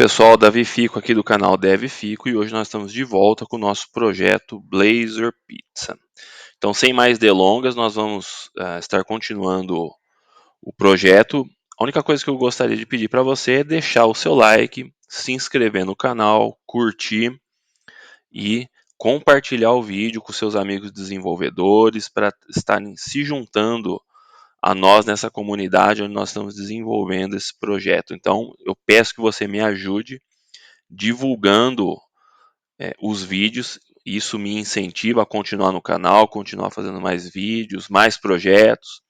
pessoal, Davi Fico aqui do canal Dev Fico e hoje nós estamos de volta com o nosso projeto Blazer Pizza. Então, sem mais delongas, nós vamos estar continuando o projeto. A única coisa que eu gostaria de pedir para você é deixar o seu like, se inscrever no canal, curtir e compartilhar o vídeo com seus amigos desenvolvedores para estarem se juntando a nós nessa comunidade onde nós estamos desenvolvendo esse projeto. Então, eu peço que você me ajude divulgando os vídeos. Isso me incentiva a continuar no canal, continuar fazendo mais vídeos, mais projetos.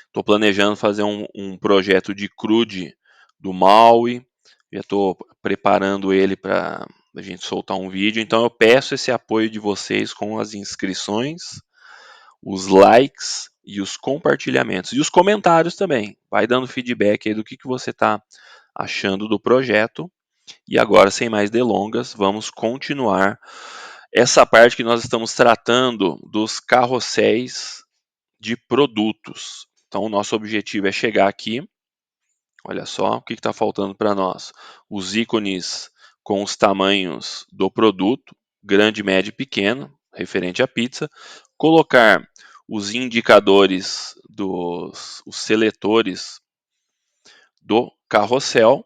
Estou planejando fazer um projeto de CRUD do Maui. Já estou preparando ele para a gente soltar um vídeo. Então eu peço esse apoio de vocês com as inscrições, os likes e os compartilhamentos. E os comentários também. Vai dando feedback aí do que você está achando do projeto. E agora, sem mais delongas, vamos continuar essa parte que nós estamos tratando dos carrosséis de produtos. Então, o nosso objetivo é chegar aqui. Olha só o que está faltando para nós. Os ícones com os tamanhos do produto, grande, médio e pequeno, referente à pizza. Colocar os indicadores os seletores do carrossel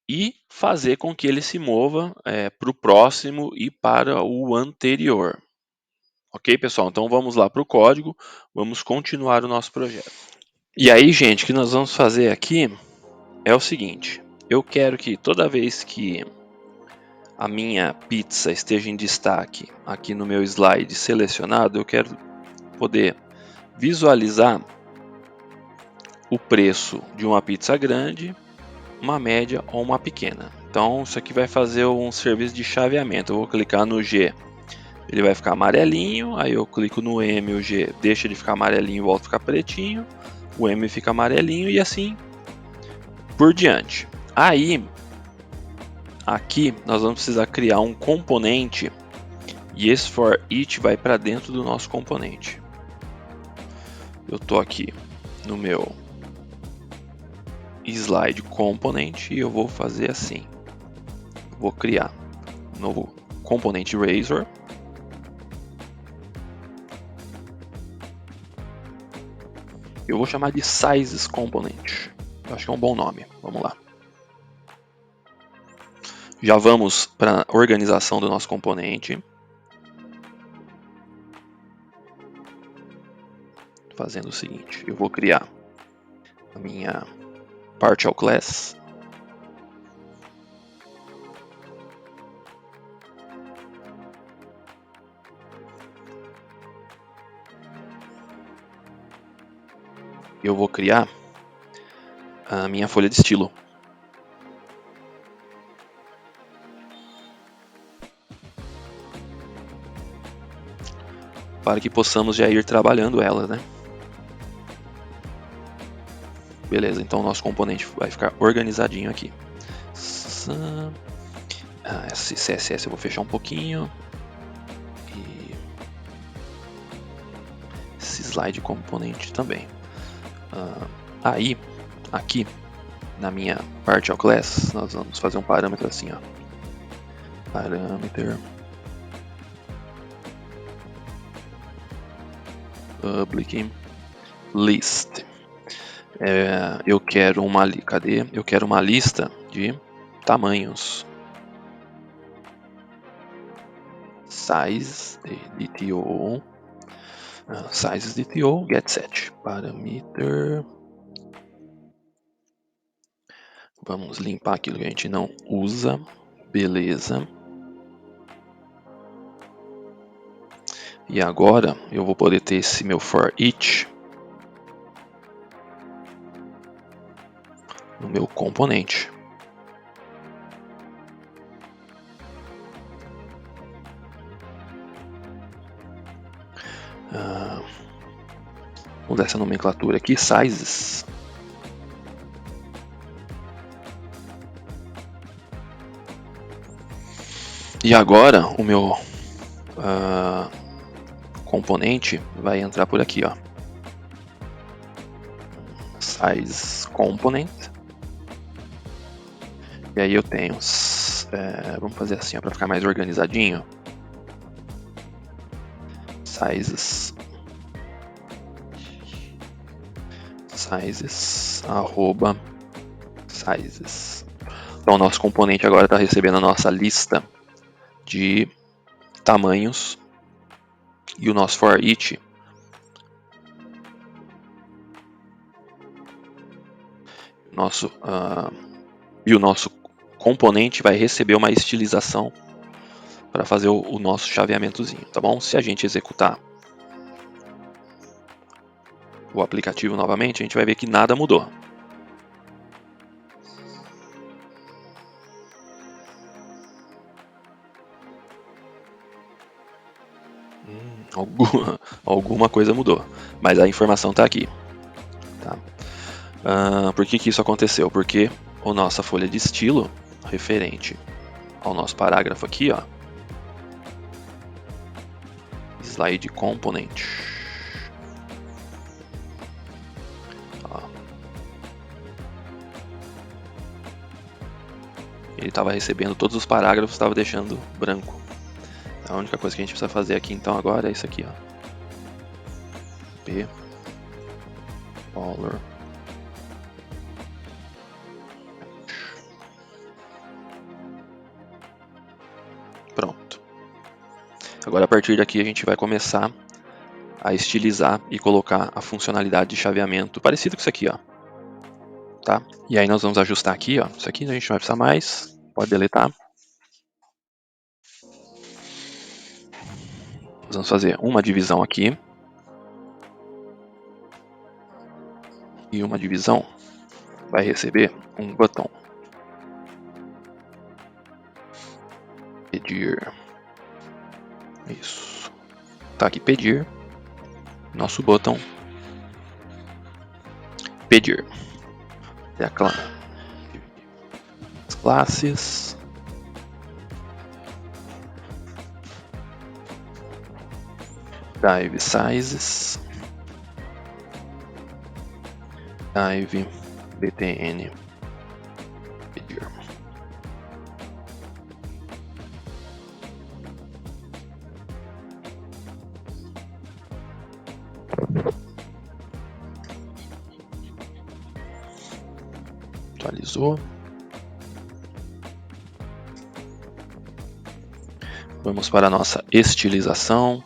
e fazer com que ele se mova para o próximo e para o anterior. Ok, pessoal? Então vamos lá para o código, vamos continuar o nosso projeto. E aí, gente, o que nós vamos fazer aqui é o seguinte. Eu quero que toda vez que a minha pizza esteja em destaque aqui no meu slide selecionado, eu quero poder visualizar o preço de uma pizza grande, uma média ou uma pequena. Então isso aqui vai fazer um serviço de chaveamento. Eu vou clicar no G, ele vai ficar amarelinho, aí eu clico no M, o G deixa de ficar amarelinho e volta a ficar pretinho, o M fica amarelinho e assim por diante. Aí, aqui nós vamos precisar criar um componente e esse for each vai para dentro do nosso componente. Eu estou aqui no meu slide component e eu vou fazer assim. Vou criar um novo componente Razor. Eu vou chamar de Sizes Component. Eu acho que é um bom nome. Vamos lá. Já vamos para a organização do nosso componente. Fazendo o seguinte. Eu vou criar a minha Partial Class. Eu vou criar a minha folha de estilo. Para que possamos já ir trabalhando ela, né? Beleza, então o nosso componente vai ficar organizadinho aqui. Esse CSS eu vou fechar um pouquinho. E esse slide componente também. Aí, aqui na minha Partial Class, nós vamos fazer um parâmetro assim, ó. Parâmetro public list. Eu quero uma Eu quero uma lista de tamanhos. Size DTO. Sizes DTO get set. Parameter. Vamos limpar aquilo que a gente não usa. Beleza. E agora eu vou poder ter esse meu for each no meu componente. Vou dar essa nomenclatura aqui, sizes. E agora o meu componente vai entrar por aqui, ó. Size component. E aí eu tenho, vamos fazer assim para ficar mais organizadinho. Sizes, arroba sizes. Então o nosso componente agora está recebendo a nossa lista de tamanhos e o nosso for each o nosso componente vai receber uma estilização para fazer o nosso chaveamentozinho, tá bom? Se a gente executar o aplicativo novamente, a gente vai ver que nada mudou. Alguma coisa mudou, mas a informação está aqui. Tá? Por que isso aconteceu? Porque a nossa folha de estilo, referente ao nosso parágrafo aqui, ó, slide component, ó, ele estava recebendo todos os parágrafos, estava deixando branco. A única coisa que a gente precisa fazer aqui então agora é isso aqui, ó. P color pronto. Agora a partir daqui a gente vai começar a estilizar e colocar a funcionalidade de chaveamento parecido com isso aqui, ó. Tá? E aí nós vamos ajustar aqui, ó. Isso aqui a gente não vai precisar mais, pode deletar. Nós vamos fazer uma divisão aqui e uma divisão vai receber um botão. Pedir. Isso. Tá aqui pedir. Nosso botão. Pedir. As classes. Div sizes. Div btn. Pedir. Atualizou. Vamos para a nossa estilização.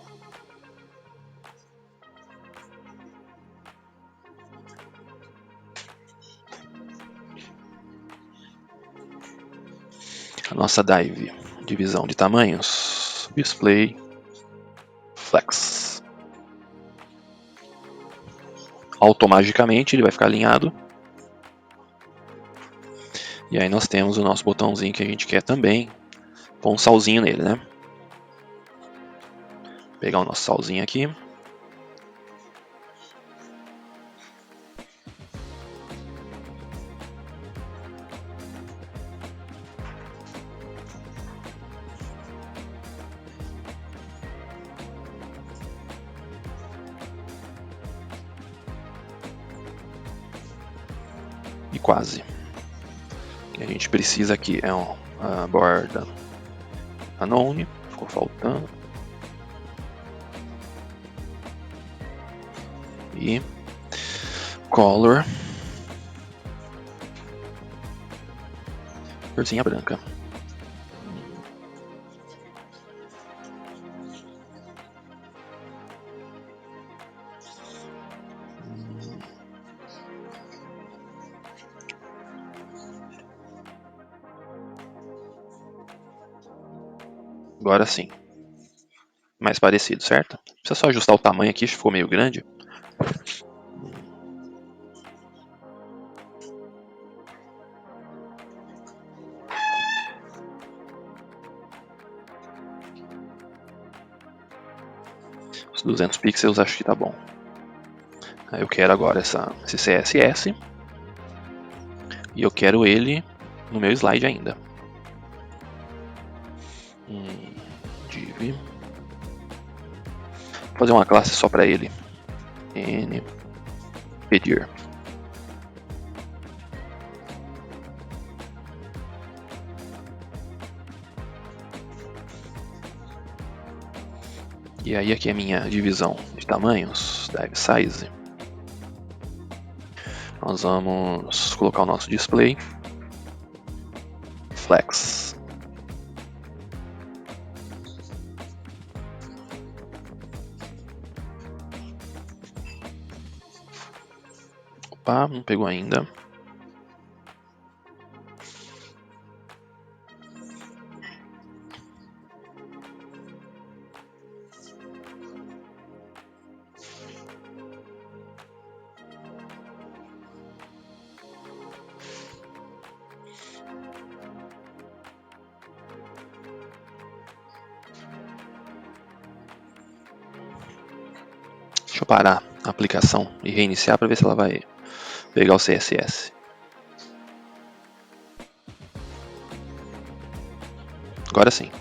A nossa div, divisão de tamanhos, display, flex. Automaticamente ele vai ficar alinhado. E aí nós temos o nosso botãozinho que a gente quer também, pôr um salzinho nele, né? Pegar o nosso salzinho aqui. E quase. O que a gente precisa aqui é uma borda unknown, ficou faltando. E color, corzinha branca. Agora sim. Mais parecido, certo? Precisa só ajustar o tamanho aqui, ficou meio grande. Os 200 pixels acho que tá bom. Eu quero agora esse CSS. E eu quero ele no meu slide ainda. Div. Vou fazer uma classe só para ele. N. Pedir. E aí aqui é a minha divisão de tamanhos, Div Size. Nós vamos colocar o nosso display, Flex. Opa, não pegou ainda. Deixa eu parar a aplicação e reiniciar para ver se ela vai pegar o CSS. Agora sim.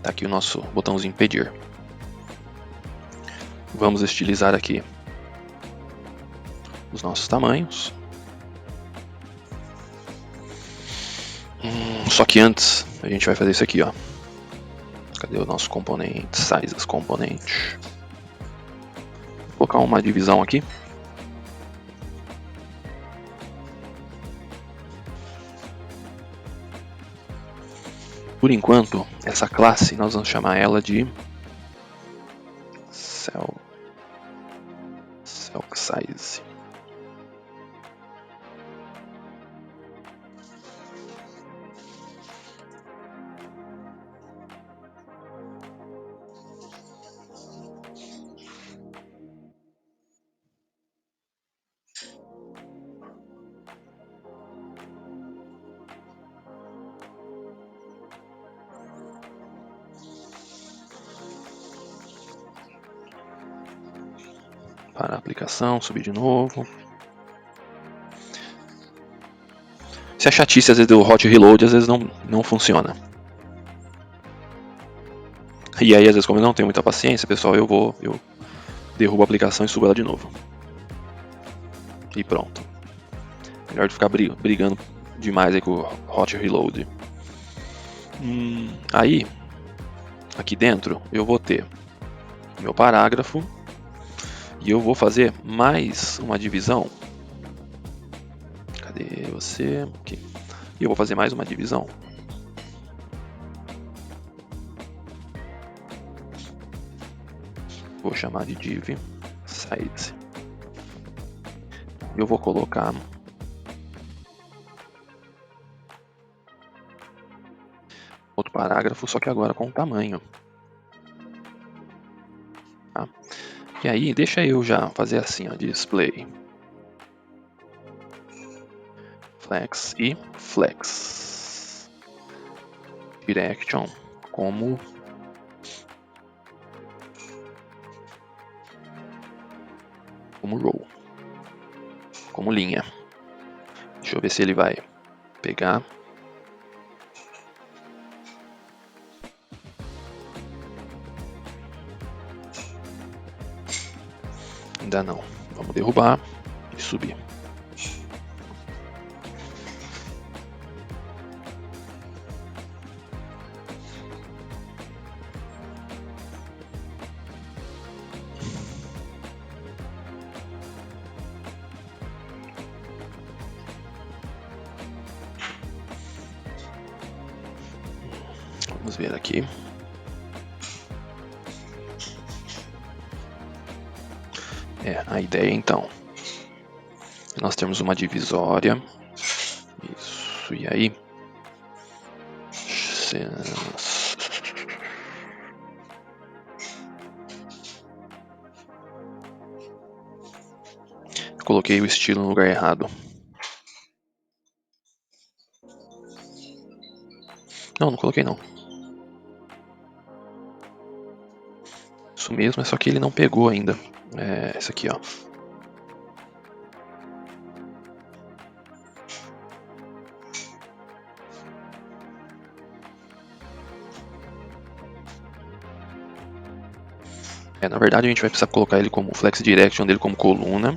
Tá aqui o nosso botãozinho pedir. Vamos estilizar aqui os nossos tamanhos. Só que antes a gente vai fazer isso aqui, ó. Cadê o nosso componente? Sizes componente. Vou colocar uma divisão aqui. Por enquanto, essa classe nós vamos chamar ela de Cell Size. Para a aplicação, subir de novo. Se a chatice às vezes do hot reload, às vezes não funciona. E aí às vezes como eu não tenho muita paciência, pessoal, eu derrubo a aplicação e subo ela de novo. E pronto. Melhor de ficar brigando demais aí com o hot reload. Aí, aqui dentro, eu vou ter meu parágrafo. E eu vou fazer mais uma divisão. Cadê você? Aqui. E eu vou fazer mais uma divisão. Vou chamar de div size. Eu vou colocar outro parágrafo, só que agora com tamanho. Tá? E aí, deixa eu já fazer assim, ó, display flex e flex direction como row, como linha. Deixa eu ver se ele vai pegar. Ainda não. Vamos derrubar e subir. Vamos ver aqui. A ideia então. Nós temos uma divisória. Isso, e aí? Coloquei o estilo no lugar errado. Não coloquei não. Isso mesmo, é só que ele não pegou ainda. Esse aqui, ó. Na verdade a gente vai precisar colocar ele como flex direction dele como coluna.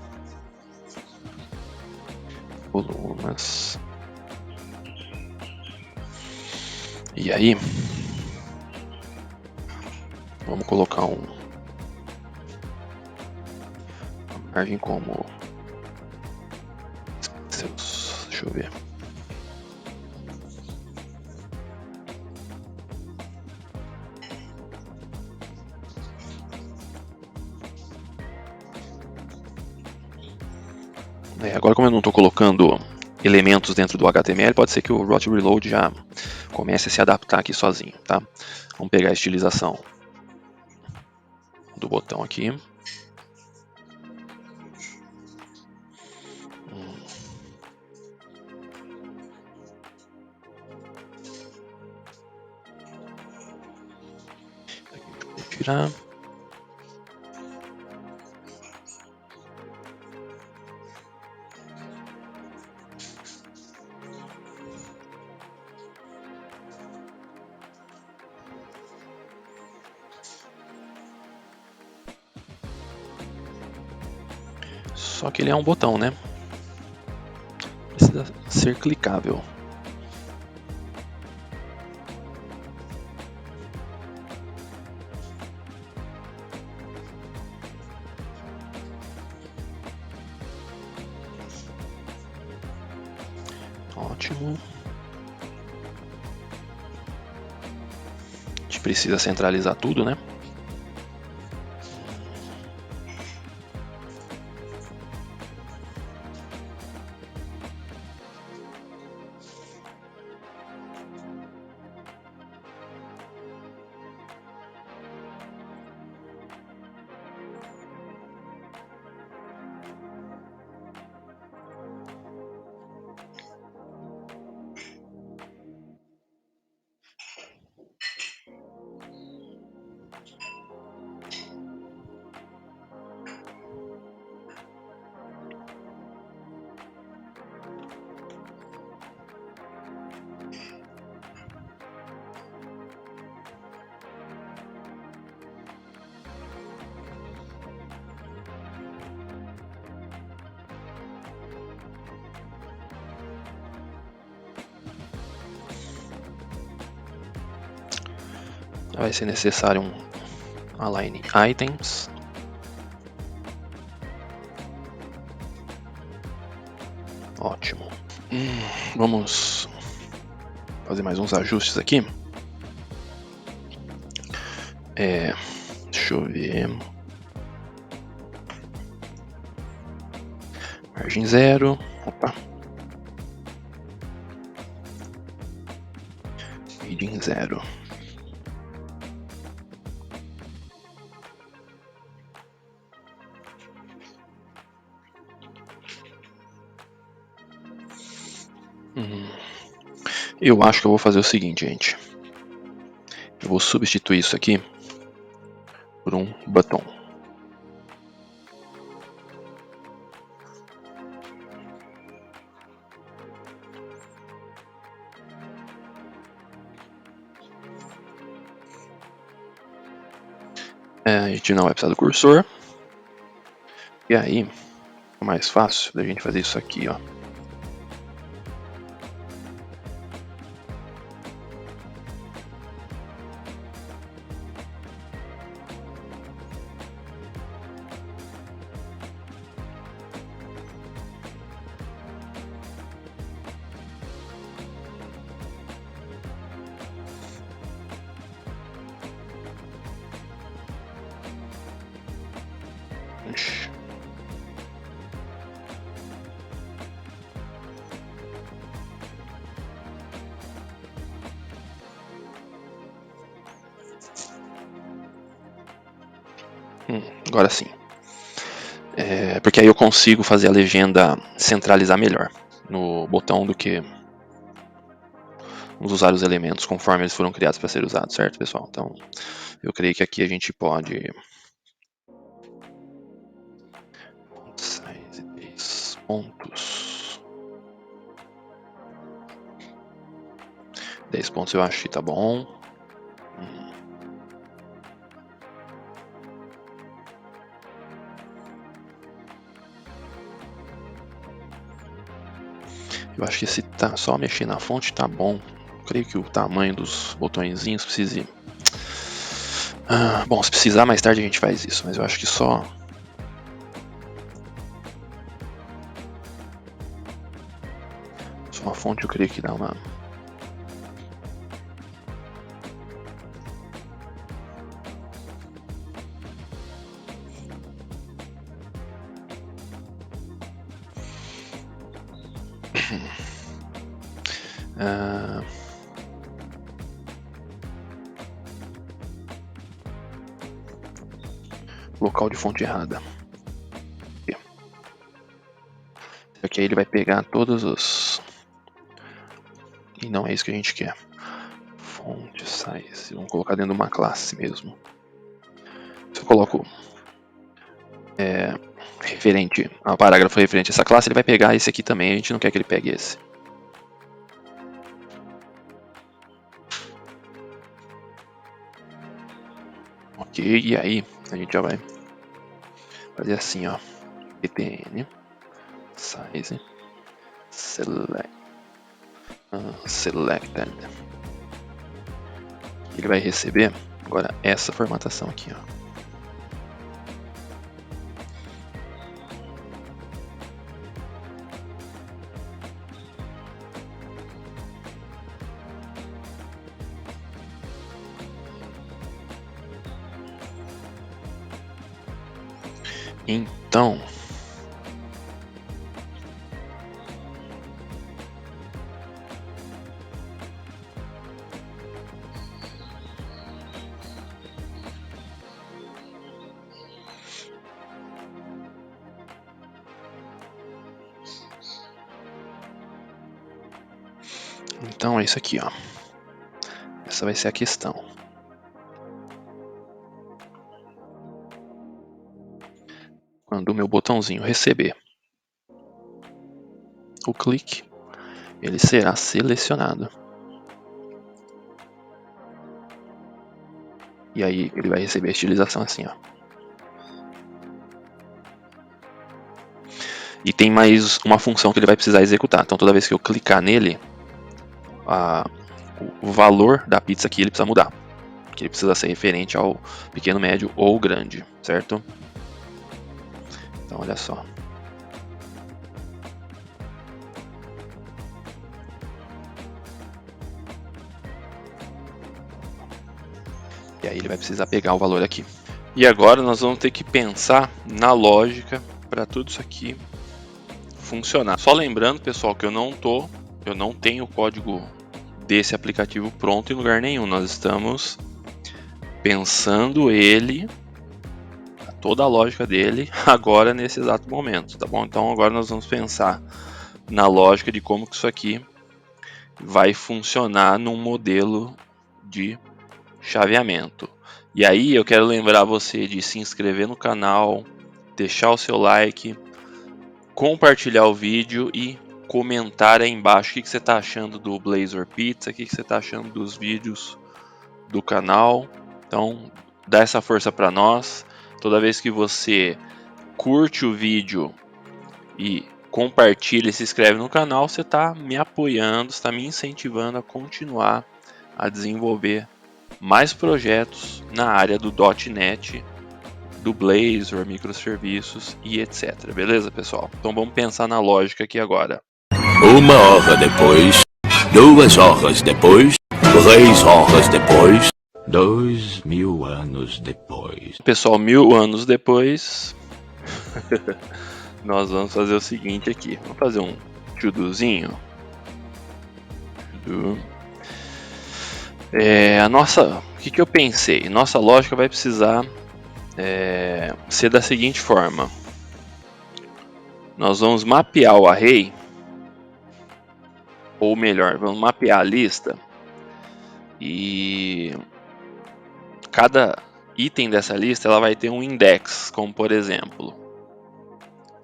Colunas. E aí Vamos colocar uma margem como... Deixa eu ver. Agora, como eu não estou colocando elementos dentro do HTML, pode ser que o Rot Reload já comece a se adaptar aqui sozinho, tá? Vamos pegar a estilização do botão aqui. Vou tirar. Só que ele é um botão, né? Precisa ser clicável. Ótimo. A gente precisa centralizar tudo, né? Vai ser necessário um align items. Ótimo. Vamos fazer mais uns ajustes aqui. Deixa eu ver. Margem 0. Opa. Margem 0. Eu acho que eu vou fazer o seguinte, gente. Eu vou substituir isso aqui por um botão. A gente não vai precisar do cursor. E aí, é mais fácil da gente fazer isso aqui, ó. Agora sim. Porque aí eu consigo fazer a legenda centralizar melhor no botão do que usar os elementos conforme eles foram criados para ser usados, certo, pessoal? Então, eu creio que aqui a gente pode... Size 10 pontos. 10 pontos eu acho que tá bom. Eu acho que se tá só mexer na fonte tá bom. Eu creio que o tamanho dos botõezinhos precise Bom, se precisar mais tarde a gente faz isso, mas eu acho que só a fonte eu creio que dá uma... Local de fonte errada. Aqui aí ele vai pegar todos os... E não é isso que a gente quer. Fonte size. Vamos colocar dentro de uma classe mesmo. Se eu coloco referente a parágrafo referente a essa classe, ele vai pegar esse aqui também. A gente não quer que ele pegue esse. Ok, e aí a gente já vai fazer assim, ó. btn size selected. Ele vai receber agora essa formatação aqui, ó. Então é isso aqui, ó. Essa vai ser a questão. Quando o meu botãozinho receber o clique, ele será selecionado. E aí ele vai receber a estilização assim, ó. E tem mais uma função que ele vai precisar executar. Então toda vez que eu clicar nele, o valor da pizza aqui ele precisa mudar. Que ele precisa ser referente ao pequeno, médio ou grande, certo? Então olha só. E aí ele vai precisar pegar o valor aqui. E agora nós vamos ter que pensar na lógica para tudo isso aqui funcionar. Só lembrando, pessoal, que eu não tenho o código desse aplicativo pronto em lugar nenhum. Nós estamos pensando ele, toda a lógica dele, agora nesse exato momento, tá bom? Então agora nós vamos pensar na lógica de como que isso aqui vai funcionar num modelo de chaveamento. E aí eu quero lembrar você de se inscrever no canal, deixar o seu like, compartilhar o vídeo e comentar aí embaixo o que você está achando do Blazor Pizza, o que você está achando dos vídeos do canal. Então dá essa força para nós. Toda vez que você curte o vídeo e compartilha e se inscreve no canal, você está me apoiando, está me incentivando a continuar a desenvolver mais projetos na área do .NET, do Blazor, microserviços e etc. Beleza, pessoal? Então vamos pensar na lógica aqui agora. 1 hora depois, 2 horas depois, 3 horas depois, 2000 anos depois. Pessoal, 1000 anos depois, nós vamos fazer o seguinte aqui. Vamos fazer um to-dozinho. O que eu pensei? Nossa lógica vai precisar ser da seguinte forma. Nós vamos mapear o array, ou melhor, vamos mapear a lista, e cada item dessa lista ela vai ter um index, como por exemplo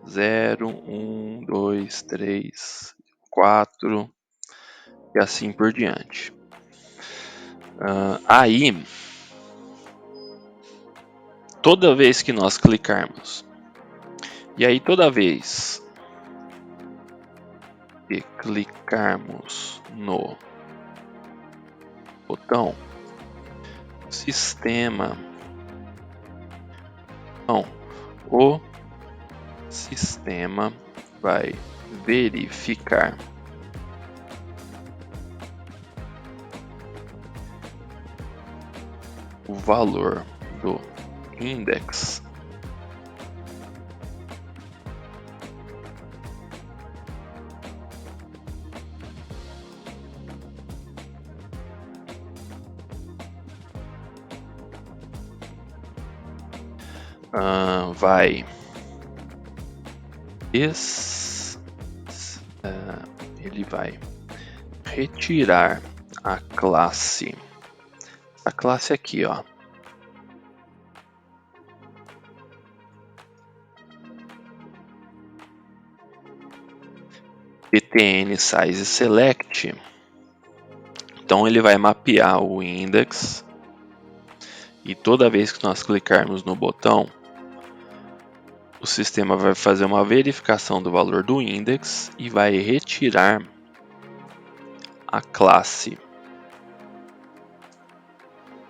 0, 1, 2, 3, 4 e assim por diante. Aí, toda vez que nós clicarmos, e aí toda vez que clicarmos no botão, o sistema Então, o sistema vai verificar o valor do index ele vai retirar a classe aqui, ó, btn size select. Então ele vai mapear o index e toda vez que nós clicarmos no botão, o sistema vai fazer uma verificação do valor do index e vai retirar a classe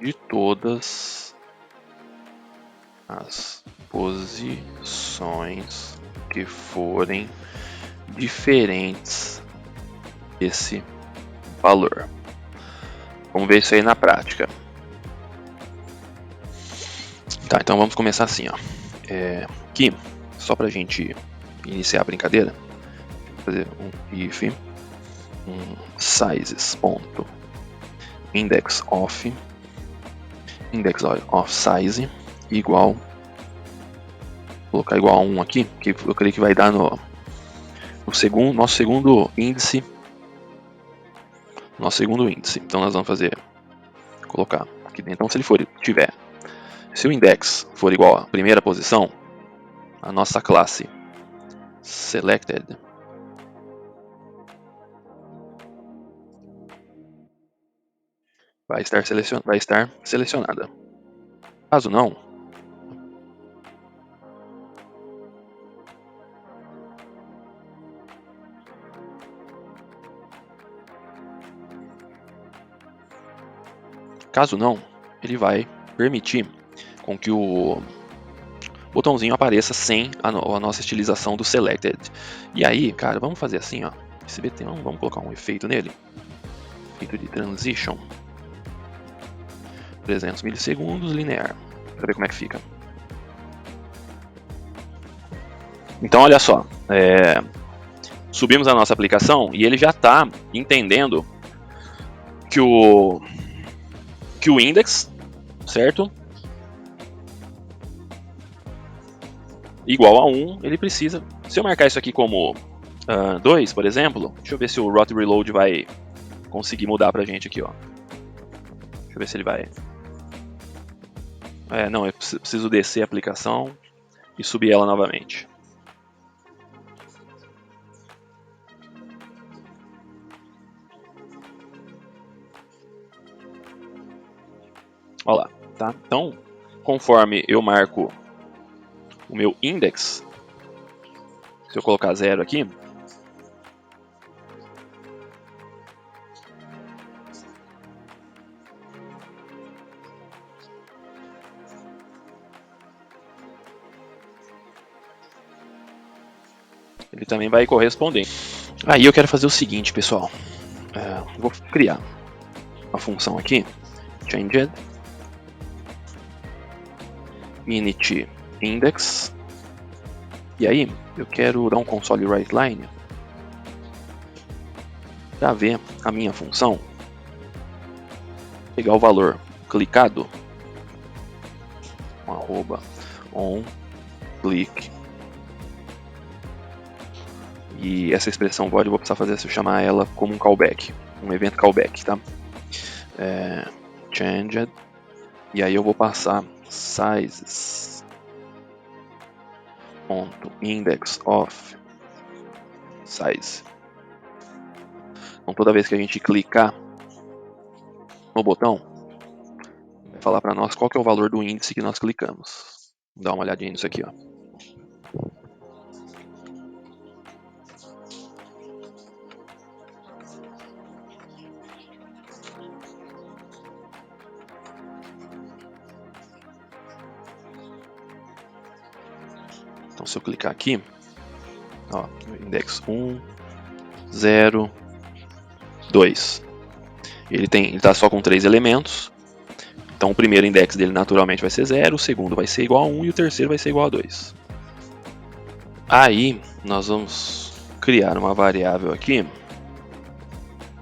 de todas as posições que forem diferentes desse valor. Vamos ver isso aí na prática. Tá, então vamos começar assim, ó. Aqui, só pra gente iniciar a brincadeira, vou fazer um if sizes.index of size igual, vou colocar igual a 1 aqui, que eu creio que vai dar no nosso segundo índice. Então nós vamos colocar aqui dentro. Então se ele se o index for igual à primeira posição, a nossa classe selected vai estar selecionada. Caso não, ele vai permitir com que o botãozinho apareça sem a nossa estilização do selected. E aí, cara, vamos fazer assim, ó. Esse btn, vamos colocar um efeito nele. Efeito de transition. 300 milissegundos linear. Pra ver como é que fica. Então, olha só. Subimos a nossa aplicação e ele já está entendendo que o index, certo? Igual a 1, ele precisa. Se eu marcar isso aqui como 2, por exemplo, deixa eu ver se o Rot Reload vai conseguir mudar pra gente aqui, ó. Deixa eu ver se ele vai. Não, eu preciso descer a aplicação e subir ela novamente. Olha lá, tá? Então, conforme eu marco o meu index, se eu colocar 0 aqui, ele também vai corresponder. Aí eu quero fazer o seguinte, pessoal. Vou criar uma função aqui, changed init index. E aí eu quero dar um console writeLine para ver a minha função, pegar o valor clicado, on click, e essa expressão void eu vou precisar chamar ela como um callback, um evento callback, tá? Changed, e aí eu vou passar sizes .index of size. Então toda vez que a gente clicar no botão, vai falar para nós qual que é o valor do índice que nós clicamos. Vou dar uma olhadinha nisso aqui, ó. Então se eu clicar aqui, ó, index 1, 0, 2. Ele está só com 3 elementos. Então o primeiro index dele naturalmente vai ser 0, o segundo vai ser igual a 1 e o terceiro vai ser igual a 2. Aí nós vamos criar uma variável aqui,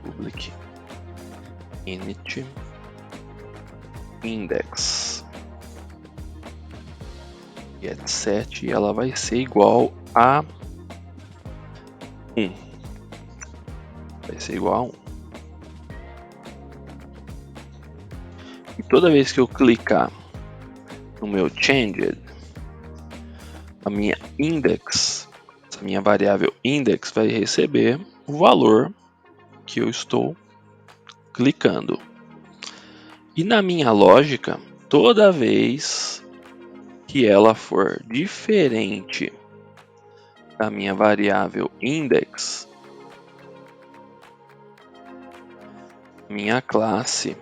public init index getSet, e ela vai ser igual a 1. Vai ser igual a 1. E toda vez que eu clicar no meu changed, a minha index, a minha variável index vai receber o valor que eu estou clicando. E na minha lógica, toda vez que ela for diferente da minha variável index, minha classe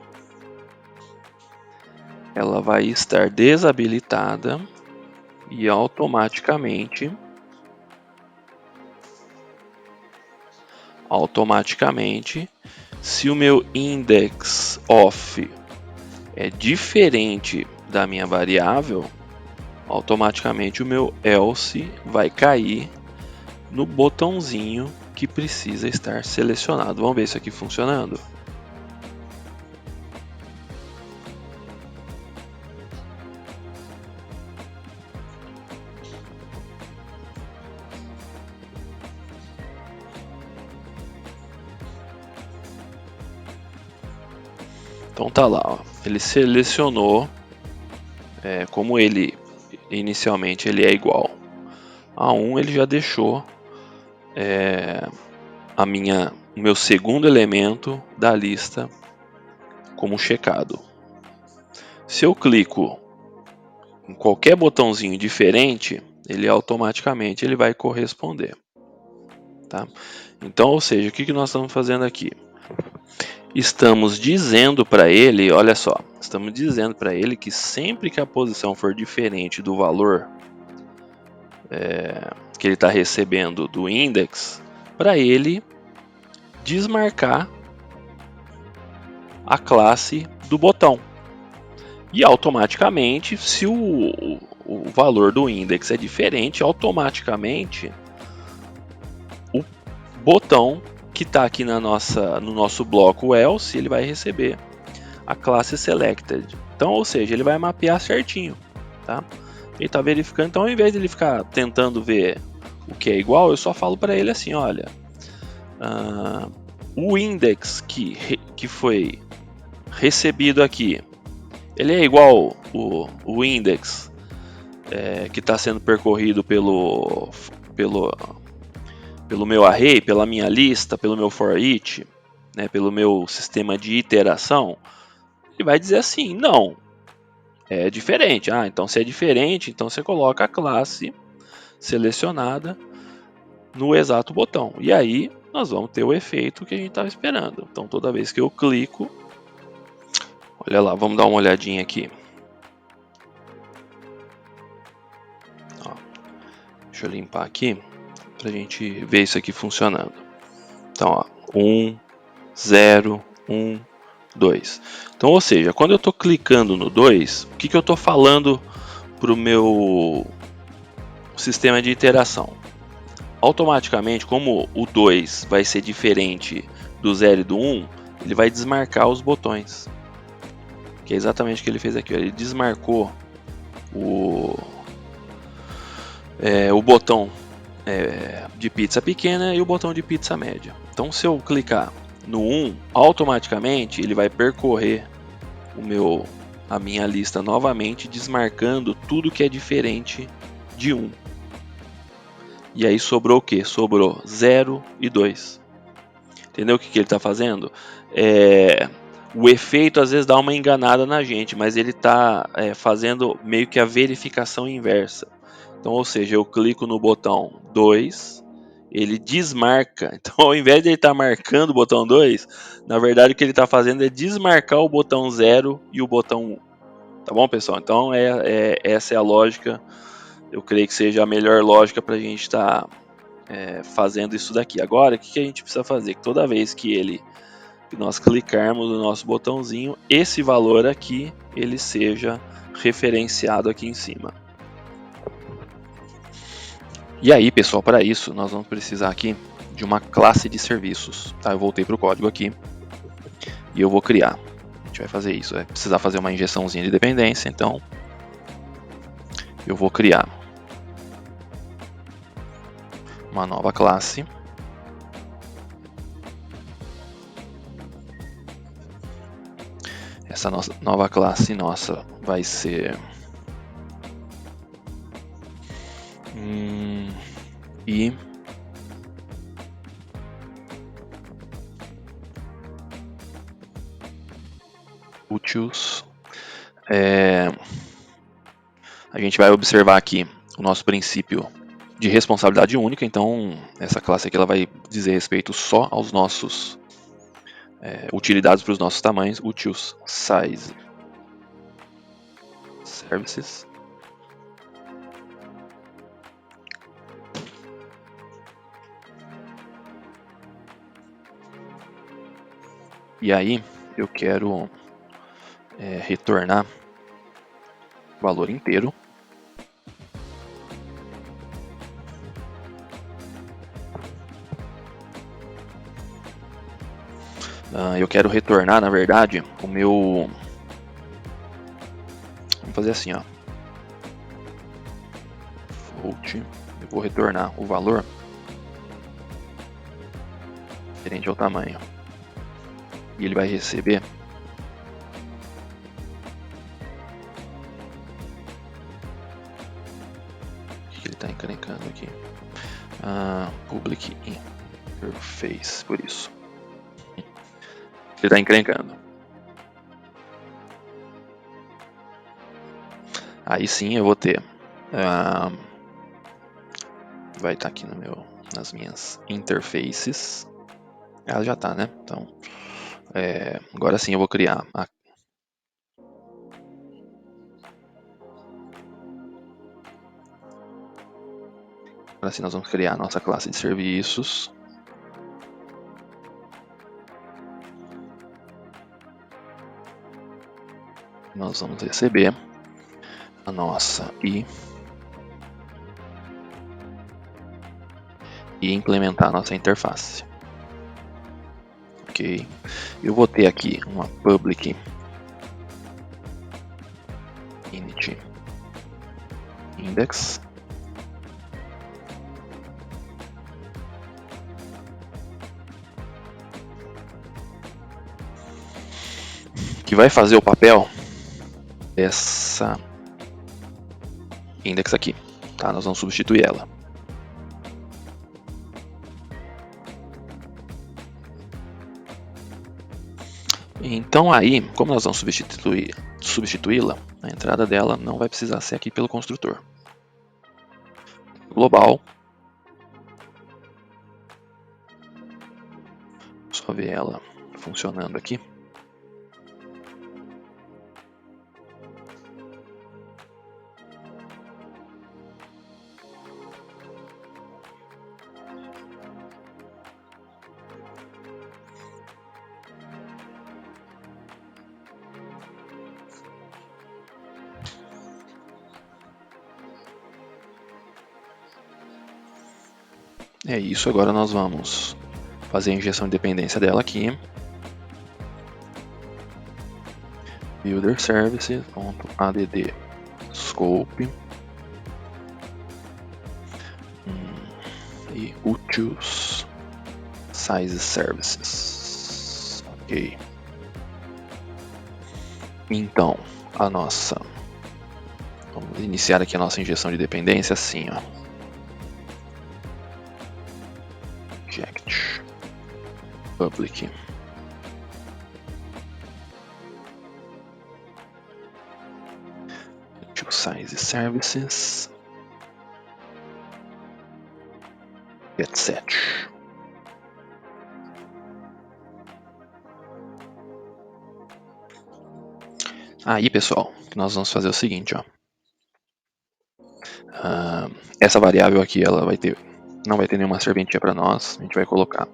ela vai estar desabilitada e automaticamente se o meu index of é diferente da minha variável, automaticamente o meu else vai cair no botãozinho que precisa estar selecionado. Vamos ver isso aqui funcionando. Então tá lá, ó. Ele selecionou, como ele inicialmente ele é igual a 1, ele já deixou o meu segundo elemento da lista como checado. Se eu clico em qualquer botãozinho diferente, ele automaticamente ele vai corresponder. Tá? Então, ou seja, o que nós estamos fazendo aqui? Estamos dizendo para ele, olha só, estamos dizendo para ele que sempre que a posição for diferente do valor que ele está recebendo do index, para ele desmarcar a classe do botão. E automaticamente, se o valor do index é diferente, automaticamente o botão que está aqui no nosso bloco else, ele vai receber a classe selected. Então, ou seja, ele vai mapear certinho, tá? Ele está verificando, então ao invés de ele ficar tentando ver o que é igual, eu só falo para ele assim, olha, o index que foi recebido aqui, ele é igual o index que está sendo percorrido pelo meu array, pela minha lista, pelo meu for each, né, pelo meu sistema de iteração. Ele vai dizer assim, não, é diferente. Então se é diferente, então você coloca a classe selecionada no exato botão. E aí nós vamos ter o efeito que a gente estava esperando. Então toda vez que eu clico, olha lá, vamos dar uma olhadinha aqui. Ó, deixa eu limpar aqui para a gente ver isso aqui funcionando. Então, ó, 1, 0, 1, 2. Então, ou seja, quando eu estou clicando no 2, o que eu estou falando para o meu sistema de iteração? Automaticamente, como o 2 vai ser diferente do 0 e do 1, ele vai desmarcar os botões. Que é exatamente o que ele fez aqui. Ó. Ele desmarcou o botão de pizza pequena e o botão de pizza média. Então, se eu clicar no 1, automaticamente ele vai percorrer a minha lista novamente, desmarcando tudo que é diferente de 1. E aí sobrou o que? Sobrou 0 e 2. Entendeu o que ele está fazendo? O efeito às vezes dá uma enganada na gente, mas ele está fazendo meio que a verificação inversa. Então, ou seja, eu clico no botão 2, ele desmarca. Então, ao invés de ele estar marcando o botão 2, na verdade o que ele está fazendo é desmarcar o botão 0 e o botão 1. Tá bom, pessoal? Então, essa é a lógica eu creio que seja a melhor lógica para a gente estar fazendo isso daqui. Agora, o que a gente precisa fazer? Toda vez que nós clicarmos no nosso botãozinho, esse valor aqui ele seja referenciado aqui em cima. E aí, pessoal, para isso nós vamos precisar aqui de uma classe de serviços. Tá? Eu voltei para o código aqui e eu vou criar. A gente vai fazer isso, vai precisar fazer uma injeçãozinha de dependência, então eu vou criar uma nova classe. Essa nova classe nossa vai ser e utils. A gente vai observar aqui o nosso princípio de responsabilidade única, então essa classe aqui ela vai dizer respeito só aos nossos utilidades para os nossos tamanhos, utils size services. E aí eu quero retornar o valor inteiro. Eu quero retornar, na verdade, o meu... Vamos fazer assim, ó. Float. Eu vou retornar o valor diferente ao tamanho. E ele vai receber o que ele está encrencando aqui. Public interface, por isso. Ele está encrencando. Aí sim eu vou ter. Vai estar aqui nas minhas interfaces. Ela já está, né? Então, agora sim eu vou criar Agora sim nós vamos criar a nossa classe de serviços. Nós vamos receber a nossa e implementar a nossa interface. Ok. Eu vou ter aqui uma public init index. Que vai fazer o papel dessa index aqui, tá? Nós vamos substituir ela. Então aí, como nós vamos substituí-la, a entrada dela não vai precisar ser aqui pelo construtor. Global. Só ver ela funcionando aqui. É isso, agora nós vamos fazer a injeção de dependência dela aqui. Builder services.add scope e utils size services. Ok. Então, vamos iniciar aqui a nossa injeção de dependência assim, ó. Inject public util size services get set. Aí, pessoal, nós vamos fazer o seguinte, ó. Essa variável aqui, ela não vai ter nenhuma serventia para nós. A gente vai colocar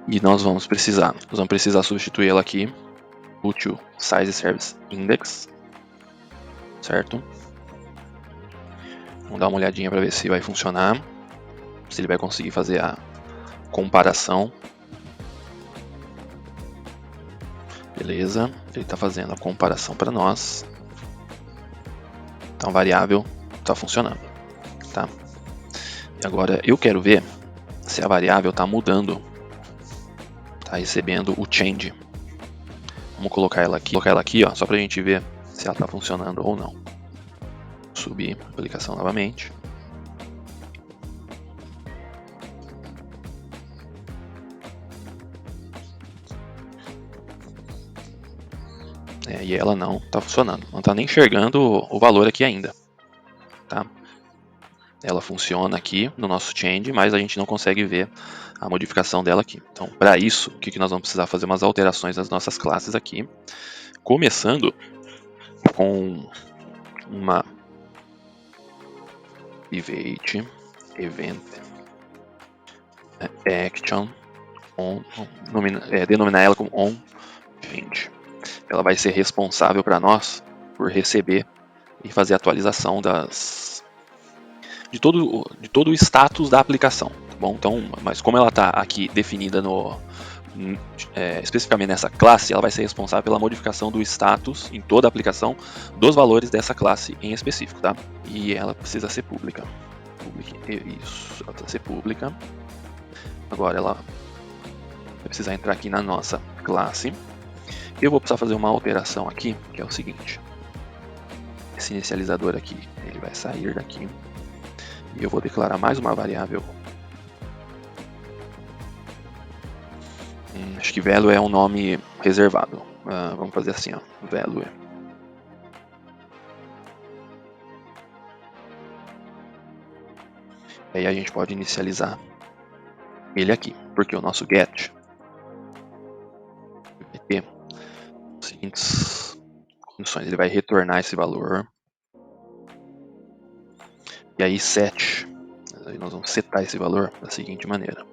e nós vamos precisar substituir ela aqui, util size service index, certo? Vamos dar uma olhadinha para ver se vai funcionar, se ele vai conseguir fazer a comparação. Beleza, ele está fazendo a comparação para nós. Então a variável está funcionando, tá? E agora eu quero ver se a variável está mudando, está recebendo o change. Vamos colocar ela aqui, ó, só para a gente ver se ela está funcionando ou não. Subir a aplicação novamente. E ela não está funcionando, não está nem enxergando o valor aqui ainda, tá? Ela funciona aqui no nosso change, mas a gente não consegue ver a modificação dela aqui. Então, para isso, o que nós vamos precisar fazer? Umas alterações nas nossas classes aqui, começando com uma private event action on, denominar ela como onChange. Ela vai ser responsável para nós por receber e fazer a atualização de todo o status da aplicação, tá bom? Então, mas como ela está aqui definida especificamente nessa classe, ela vai ser responsável pela modificação do status em toda a aplicação dos valores dessa classe em específico, tá? E ela precisa ser pública. Isso, ela precisa ser pública. Agora ela vai precisar entrar aqui na nossa classe. Eu vou precisar fazer uma alteração aqui, que é o seguinte. Esse inicializador aqui, ele vai sair daqui. E eu vou declarar mais uma variável. Acho que value é um nome reservado. Vamos fazer assim, ó, value. E aí a gente pode inicializar ele aqui, porque o nosso get vai ter as seguintes condições. Ele vai retornar esse valor. E aí set, aí nós vamos setar esse valor da seguinte maneira.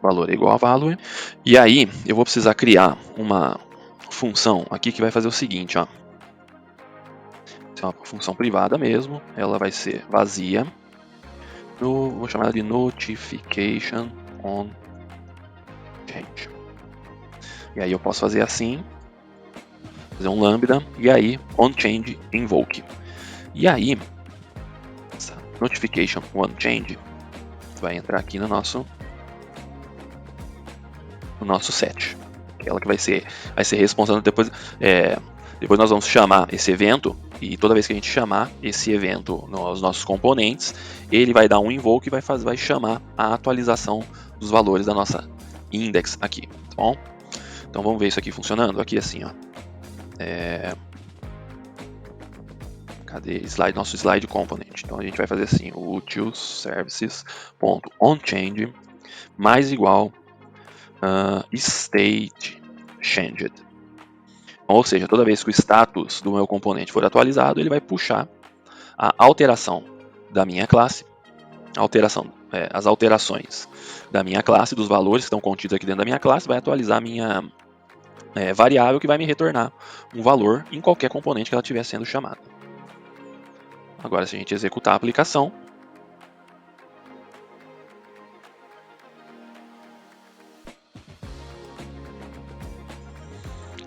Valor é igual a value. E aí eu vou precisar criar uma função aqui que vai fazer o seguinte, ó. É uma função privada mesmo, ela vai ser vazia. Vou chamar ela de notification on change. E aí eu posso fazer assim, fazer um lambda e aí on change invoke. E aí essa notification on change vai entrar aqui no nosso set, que é ela que vai ser responsável depois. Depois nós vamos chamar esse evento. E toda vez que a gente chamar esse evento nos nossos componentes, ele vai dar um invoke e vai chamar a atualização dos valores da nossa index aqui, tá bom? Então vamos ver isso aqui funcionando. Aqui assim, ó. Cadê nosso slide component? Então a gente vai fazer assim, o util services.onChange mais igual state changed. Ou seja, toda vez que o status do meu componente for atualizado, ele vai puxar a alteração da minha classe, as alterações da minha classe, dos valores que estão contidos aqui dentro da minha classe, vai atualizar a minha variável que vai me retornar um valor em qualquer componente que ela estiver sendo chamada. Agora, se a gente executar a aplicação,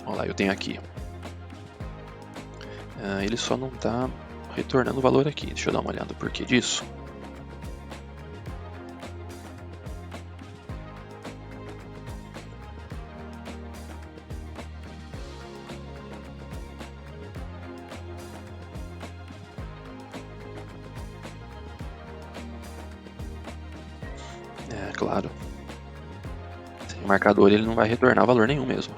olha lá, eu tenho aqui. Ele só não está retornando o valor aqui. Deixa eu dar uma olhada no porquê disso. Claro. Sem marcador ele não vai retornar valor nenhum mesmo.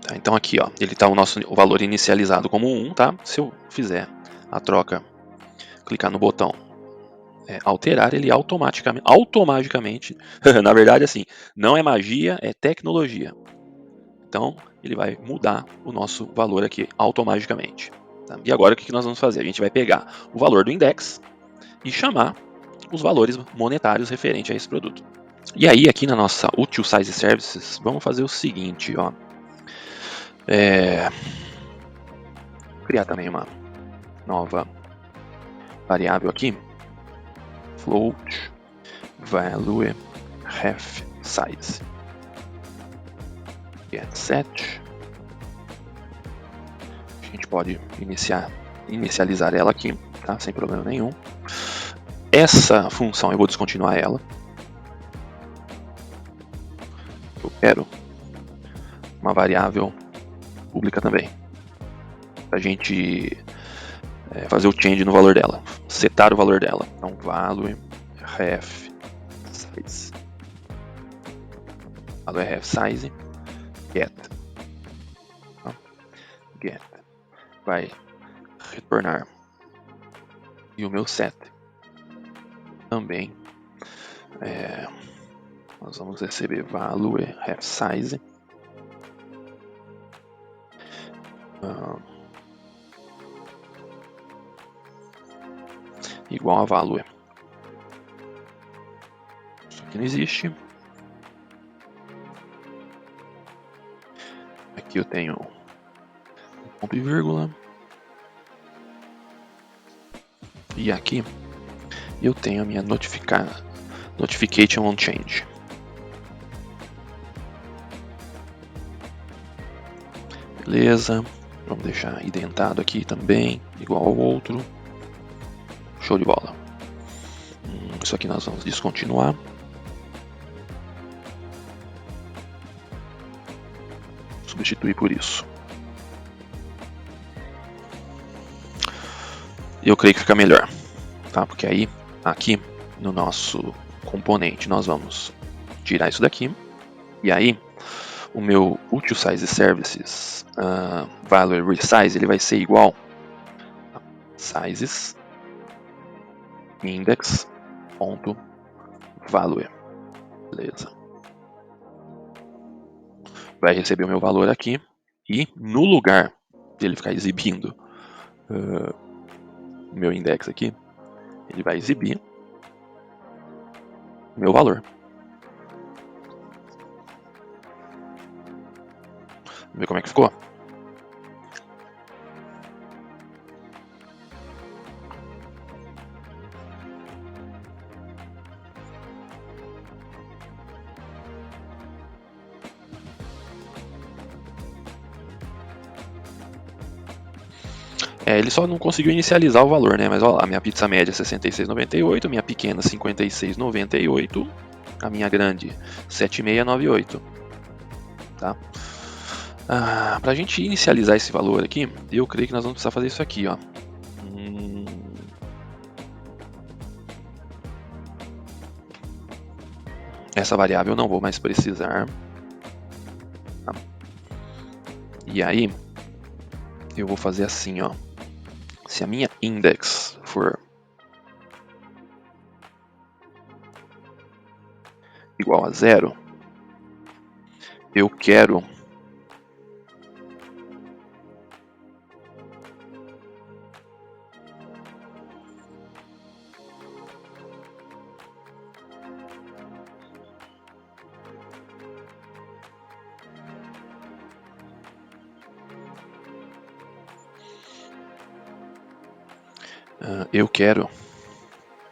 Tá, então aqui, ó, ele está o valor inicializado como 1, tá? Se eu fizer a troca clicar no botão alterar, ele automaticamente, na verdade assim, não é magia, é tecnologia. Então ele vai mudar o nosso valor aqui automaticamente. Tá? E agora o que nós vamos fazer? A gente vai pegar o valor do index e chamar os valores monetários referentes a esse produto. E aí aqui na nossa Util Size Services, vamos fazer o seguinte, ó. Criar também uma nova variável aqui, float value ref size get set. A gente pode inicializar ela aqui, tá? Sem problema nenhum. Essa função eu vou descontinuar ela. Eu quero uma variável pública também, para a gente fazer o change no valor dela, setar o valor dela. Então value ref size, value ref size get, get vai retornar, e o meu set também nós vamos receber value ref size igual a value. Isso aqui não existe. Aqui eu tenho ponto e vírgula. E aqui eu tenho a minha notification on change. Beleza. Vamos deixar identado aqui também, igual ao outro. Show de bola. Isso aqui nós vamos descontinuar. Substituir por isso. Eu creio que fica melhor, tá? Porque aí, aqui no nosso componente, nós vamos tirar isso daqui. E aí, o meu Util Size Services value resize, ele vai ser igual a sizes index.value. Beleza. Vai receber o meu valor aqui e no lugar de ele ficar exibindo o meu index aqui, ele vai exibir o meu valor. Vamos ver como é que ficou? Ele só não conseguiu inicializar o valor, né? Mas olha lá, minha pizza média é 66,98, minha pequena 56,98, a minha grande 7698, tá? Para a gente inicializar esse valor aqui, eu creio que nós vamos precisar fazer isso aqui, ó. Essa variável eu não vou mais precisar. Tá? E aí, eu vou fazer assim, ó. Se a minha index for igual a 0, eu quero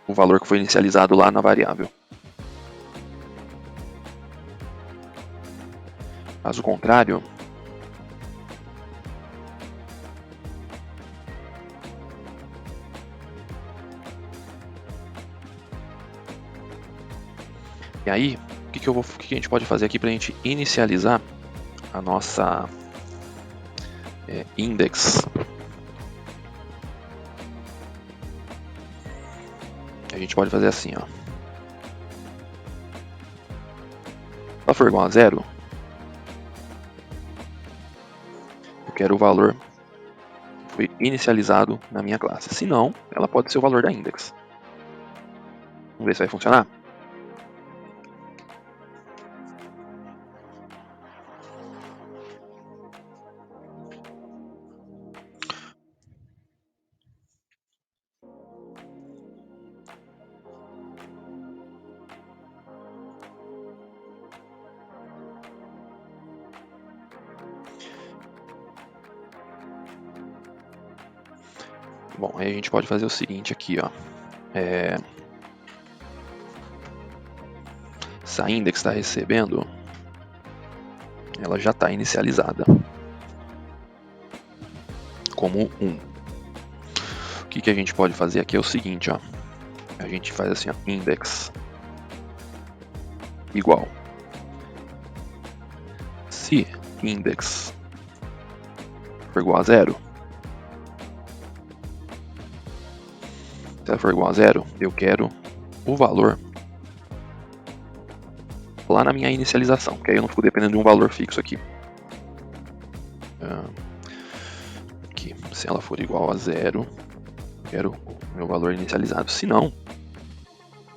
o valor que foi inicializado lá na variável. Caso contrário, e aí, o que a gente pode fazer aqui para a gente inicializar a nossa index? A gente pode fazer assim, ó. Se ela for igual a 0, eu quero o valor foi inicializado na minha classe. Se não, ela pode ser o valor da index. Vamos ver se vai funcionar. Bom, aí a gente pode fazer o seguinte aqui, ó. Essa index está recebendo, ela já está inicializada como 1. O que a gente pode fazer aqui é o seguinte, ó. A gente faz assim, ó, index igual. Se index for igual a 0, se ela for igual a 0, eu quero o valor lá na minha inicialização, que aí eu não fico dependendo de um valor fixo aqui. Aqui, se ela for igual a 0, eu quero o meu valor inicializado. Se não,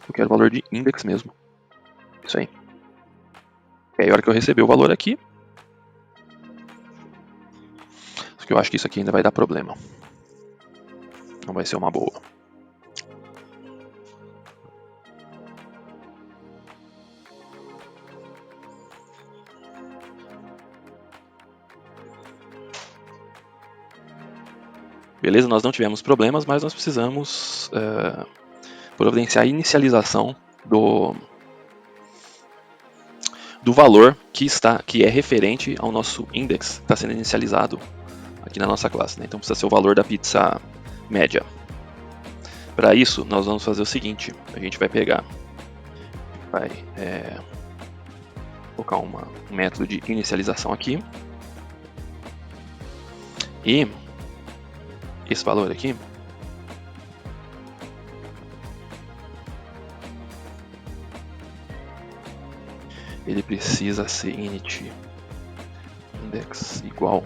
eu quero o valor de index mesmo. Isso aí. E aí, a hora que eu receber o valor aqui, só que eu acho que isso aqui ainda vai dar problema. Não vai ser uma boa. Beleza, nós não tivemos problemas, mas nós precisamos providenciar a inicialização do valor que é referente ao nosso index, que está sendo inicializado aqui na nossa classe, né? Então precisa ser o valor da pizza média. Para isso, nós vamos fazer o seguinte: a gente vai pegar, vai colocar um método de inicialização aqui, e esse valor aqui ele precisa ser init index igual.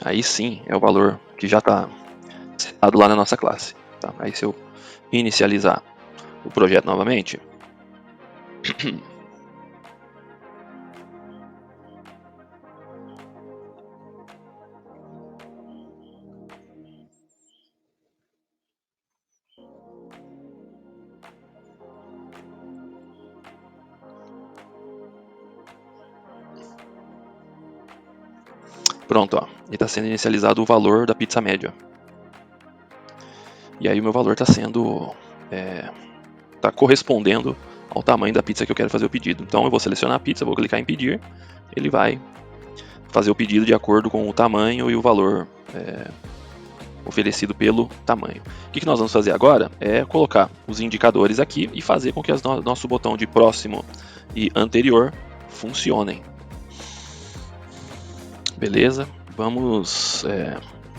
Aí sim é o valor que já está setado lá na nossa classe. Tá? Aí se eu inicializar o projeto novamente, pronto, ó, e está sendo inicializado o valor da pizza média. E aí o meu valor está sendo, está correspondendo ao tamanho da pizza que eu quero fazer o pedido. Então eu vou selecionar a pizza, vou clicar em pedir, ele vai fazer o pedido de acordo com o tamanho e o valor oferecido pelo tamanho. O que nós vamos fazer agora é colocar os indicadores aqui e fazer com que o nosso botão de próximo e anterior funcionem. Beleza? Vamos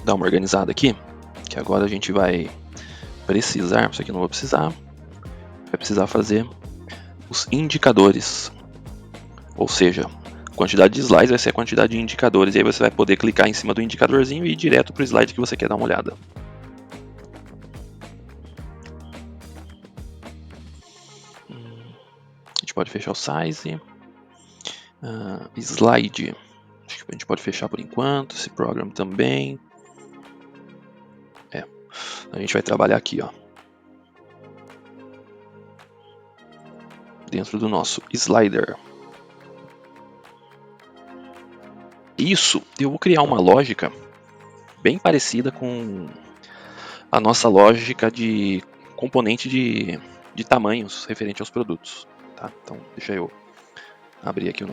dar uma organizada aqui, que agora a gente vai precisar, isso aqui eu não vou precisar, vai precisar fazer os indicadores, ou seja, a quantidade de slides vai ser a quantidade de indicadores, e aí você vai poder clicar em cima do indicadorzinho e ir direto para o slide que você quer dar uma olhada. A gente pode fechar o size, slide, acho que a gente pode fechar por enquanto, esse program também. A gente vai trabalhar aqui, ó, dentro do nosso slider. Isso, eu vou criar uma lógica bem parecida com a nossa lógica de componente de tamanhos referente aos produtos. Tá? Então, deixa eu abrir aqui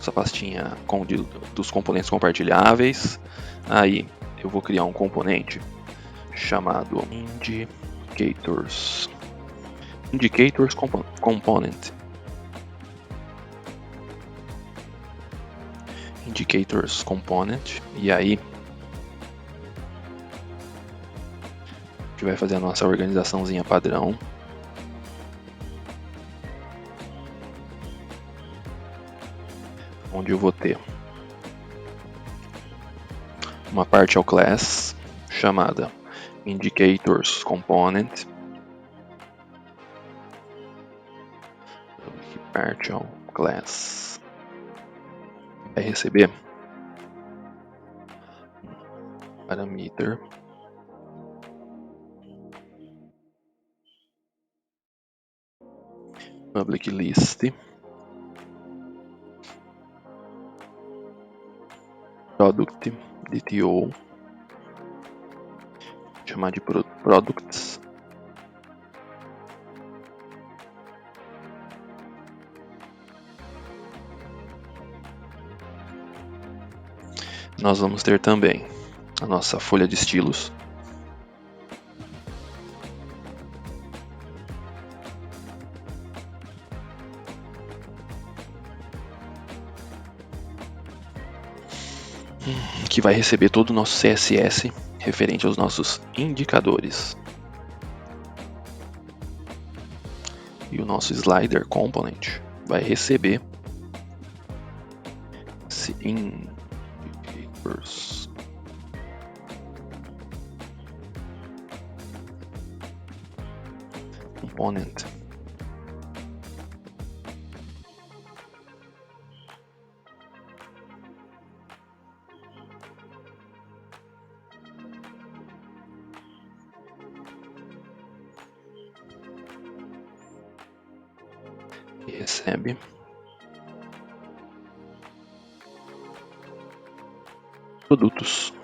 essa pastinha dos componentes compartilháveis. Aí eu vou criar um componente chamado Indicators Component. Indicators Component. E aí a gente vai fazer a nossa organizaçãozinha padrão. onde eu vou ter uma partial class chamada Indicators Component, partial class vai receber parameter public list product DTO, chamar de products, nós vamos ter também a nossa folha de estilos, que vai receber todo o nosso CSS referente aos nossos indicadores. E o nosso slider component vai receber esse indicators component. E recebe produtos.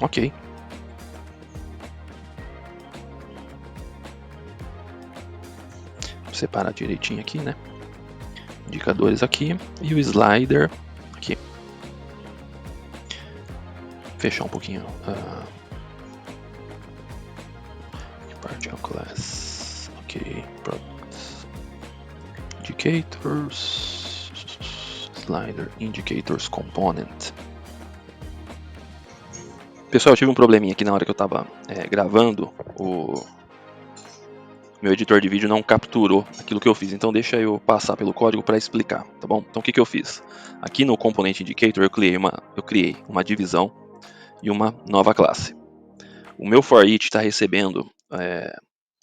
Ok. Vou separar direitinho aqui, né? Indicadores aqui e o slider aqui. Fechar um pouquinho. Partial class. Ok. Products. Indicators. Slider. Indicators component. Pessoal, eu tive um probleminha aqui na hora que eu estava gravando. O meu editor de vídeo não capturou aquilo que eu fiz, então deixa eu passar pelo código para explicar, tá bom? Então o que eu fiz? Aqui no Component Indicator eu criei uma divisão e uma nova classe. O meu for each está recebendo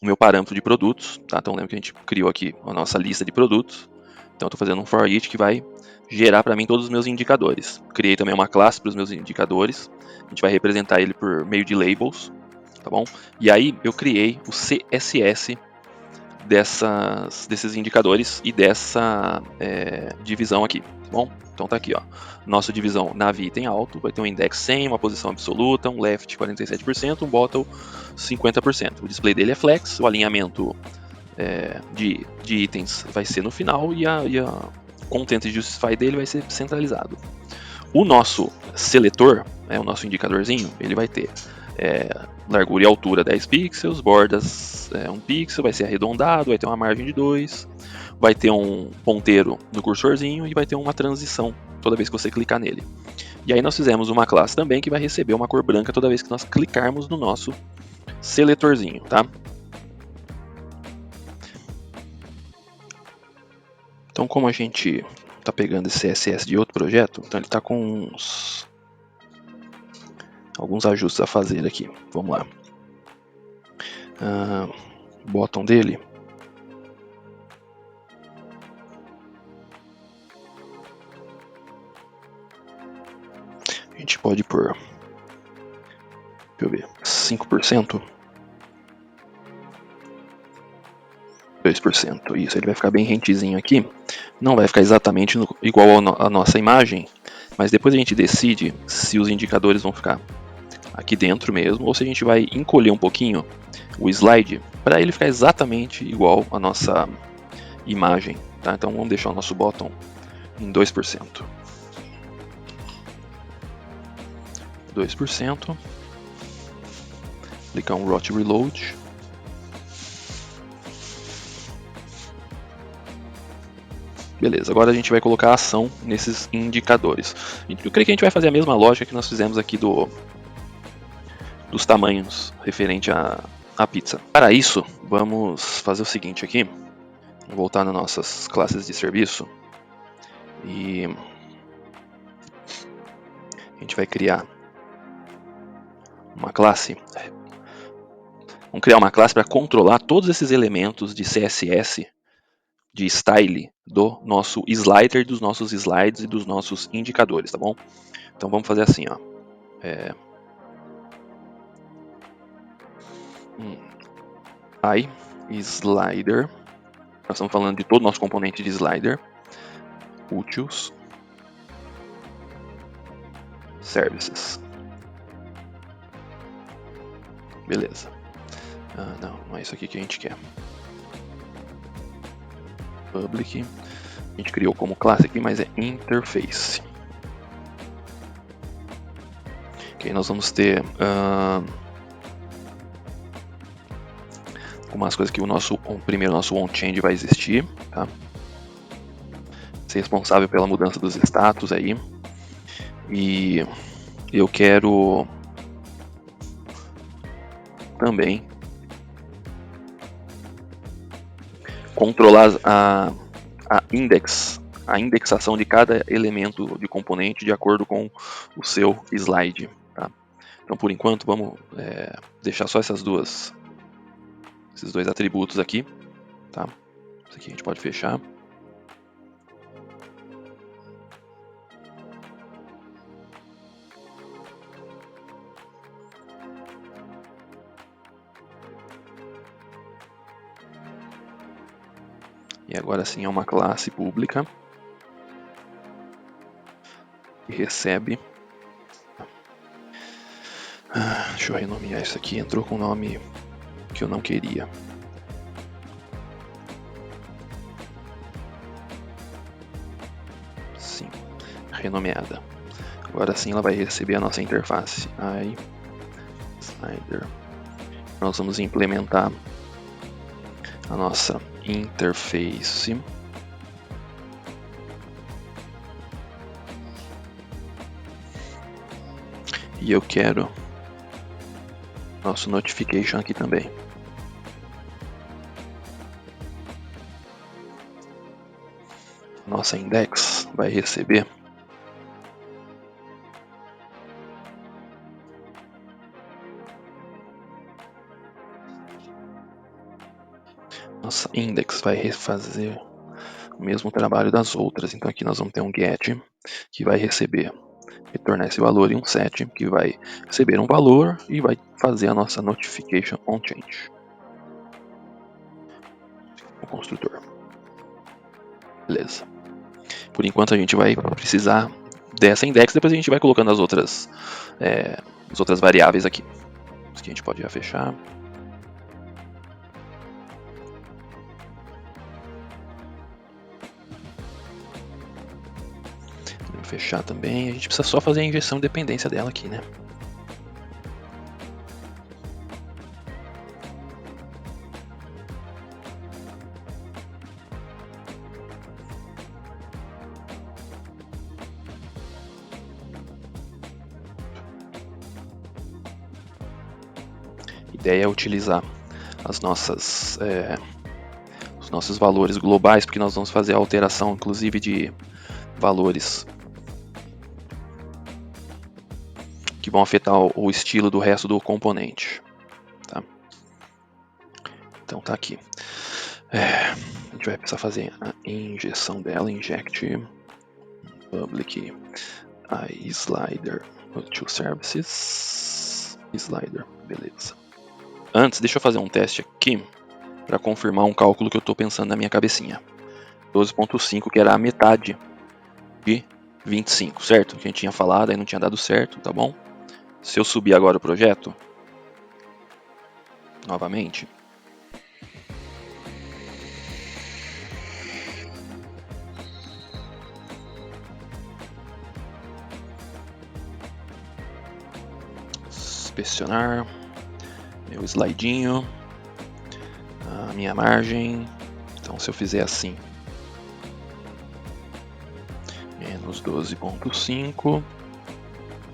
o meu parâmetro de produtos, tá? Então lembra que a gente criou aqui a nossa lista de produtos. Então eu estou fazendo um for each que vai gerar para mim todos os meus indicadores. Criei também uma classe para os meus indicadores. A gente vai representar ele por meio de labels, tá bom? E aí eu criei o CSS desses indicadores e dessa divisão aqui, tá bom? Então tá aqui, ó. Nossa divisão nav item alto vai ter um index 100, uma posição absoluta, um left 47%, um bottom 50%. O display dele é flex, o alinhamento de itens vai ser no final e a content justify dele vai ser centralizado. O nosso seletor, o nosso indicadorzinho, ele vai ter largura e altura 10 pixels, bordas 1 pixel, vai ser arredondado, vai ter uma margem de 2, vai ter um ponteiro no cursorzinho e vai ter uma transição toda vez que você clicar nele. E aí nós fizemos uma classe também que vai receber uma cor branca toda vez que nós clicarmos no nosso seletorzinho, tá? Então, como a gente está pegando esse CSS de outro projeto, então ele está com alguns ajustes a fazer aqui. Vamos lá. Bottom dele. A gente pode pôr, deixa eu ver, 5%. 2%, isso, ele vai ficar bem rentezinho aqui, não vai ficar exatamente igual à nossa imagem, mas depois a gente decide se os indicadores vão ficar aqui dentro mesmo, ou se a gente vai encolher um pouquinho o slide para ele ficar exatamente igual à nossa imagem, tá? Então vamos deixar o nosso bottom em 2%. 2%. Clicar um Rot Reload. Beleza, agora a gente vai colocar ação nesses indicadores. Eu creio que a gente vai fazer a mesma lógica que nós fizemos aqui dos tamanhos referente à pizza. Para isso, vamos fazer o seguinte aqui. Voltar nas nossas classes de serviço. E a gente vai criar uma classe. Vamos criar uma classe para controlar todos esses elementos de CSS, de style, do nosso slider, dos nossos slides e dos nossos indicadores, tá bom? Então vamos fazer assim, ó. Slider. Nós estamos falando de todo o nosso componente de slider. Utils. Services. Beleza. Não é isso aqui que a gente quer. Public. A gente criou como classe aqui, mas é interface. Ok, nós vamos ter algumas coisas que primeiro nosso onChange vai existir, tá? Ser responsável pela mudança dos status aí. E eu quero também controlar a indexação de cada elemento de componente de acordo com o seu slide, tá? Então, por enquanto, vamos deixar só esses dois atributos aqui, tá? Isso aqui a gente pode fechar. E agora sim é uma classe pública que recebe. Deixa eu renomear isso aqui. Entrou com o nome que eu não queria. Sim, renomeada. Agora sim ela vai receber a nossa interface. Slider. Nós vamos implementar a nossa interface. E eu quero nosso notification aqui também. Nossa index vai receber nossa index vai refazer o mesmo trabalho das outras. Então aqui nós vamos ter um get que vai retornar esse valor e um set que vai receber um valor e vai fazer a nossa notification on change. O construtor. Beleza. Por enquanto a gente vai precisar dessa index, depois a gente vai colocando as outras variáveis aqui. Isso aqui a gente pode já fechar. Vamos fechar também. A gente precisa só fazer a injeção de dependência dela aqui, né? A ideia é utilizar os nossos valores globais, porque nós vamos fazer a alteração, inclusive, de valores que vão afetar o estilo do resto do componente. Tá? Então tá aqui. A gente vai precisar fazer a injeção dela, inject public slider to services slider, beleza. Antes, deixa eu fazer um teste aqui para confirmar um cálculo que eu estou pensando na minha cabecinha. 12.5, que era a metade de 25, certo? Que a gente tinha falado, aí não tinha dado certo, tá bom? Se eu subir agora o projeto, novamente, inspecionar meu slidinho, a minha margem. Então se eu fizer assim, menos 12.5.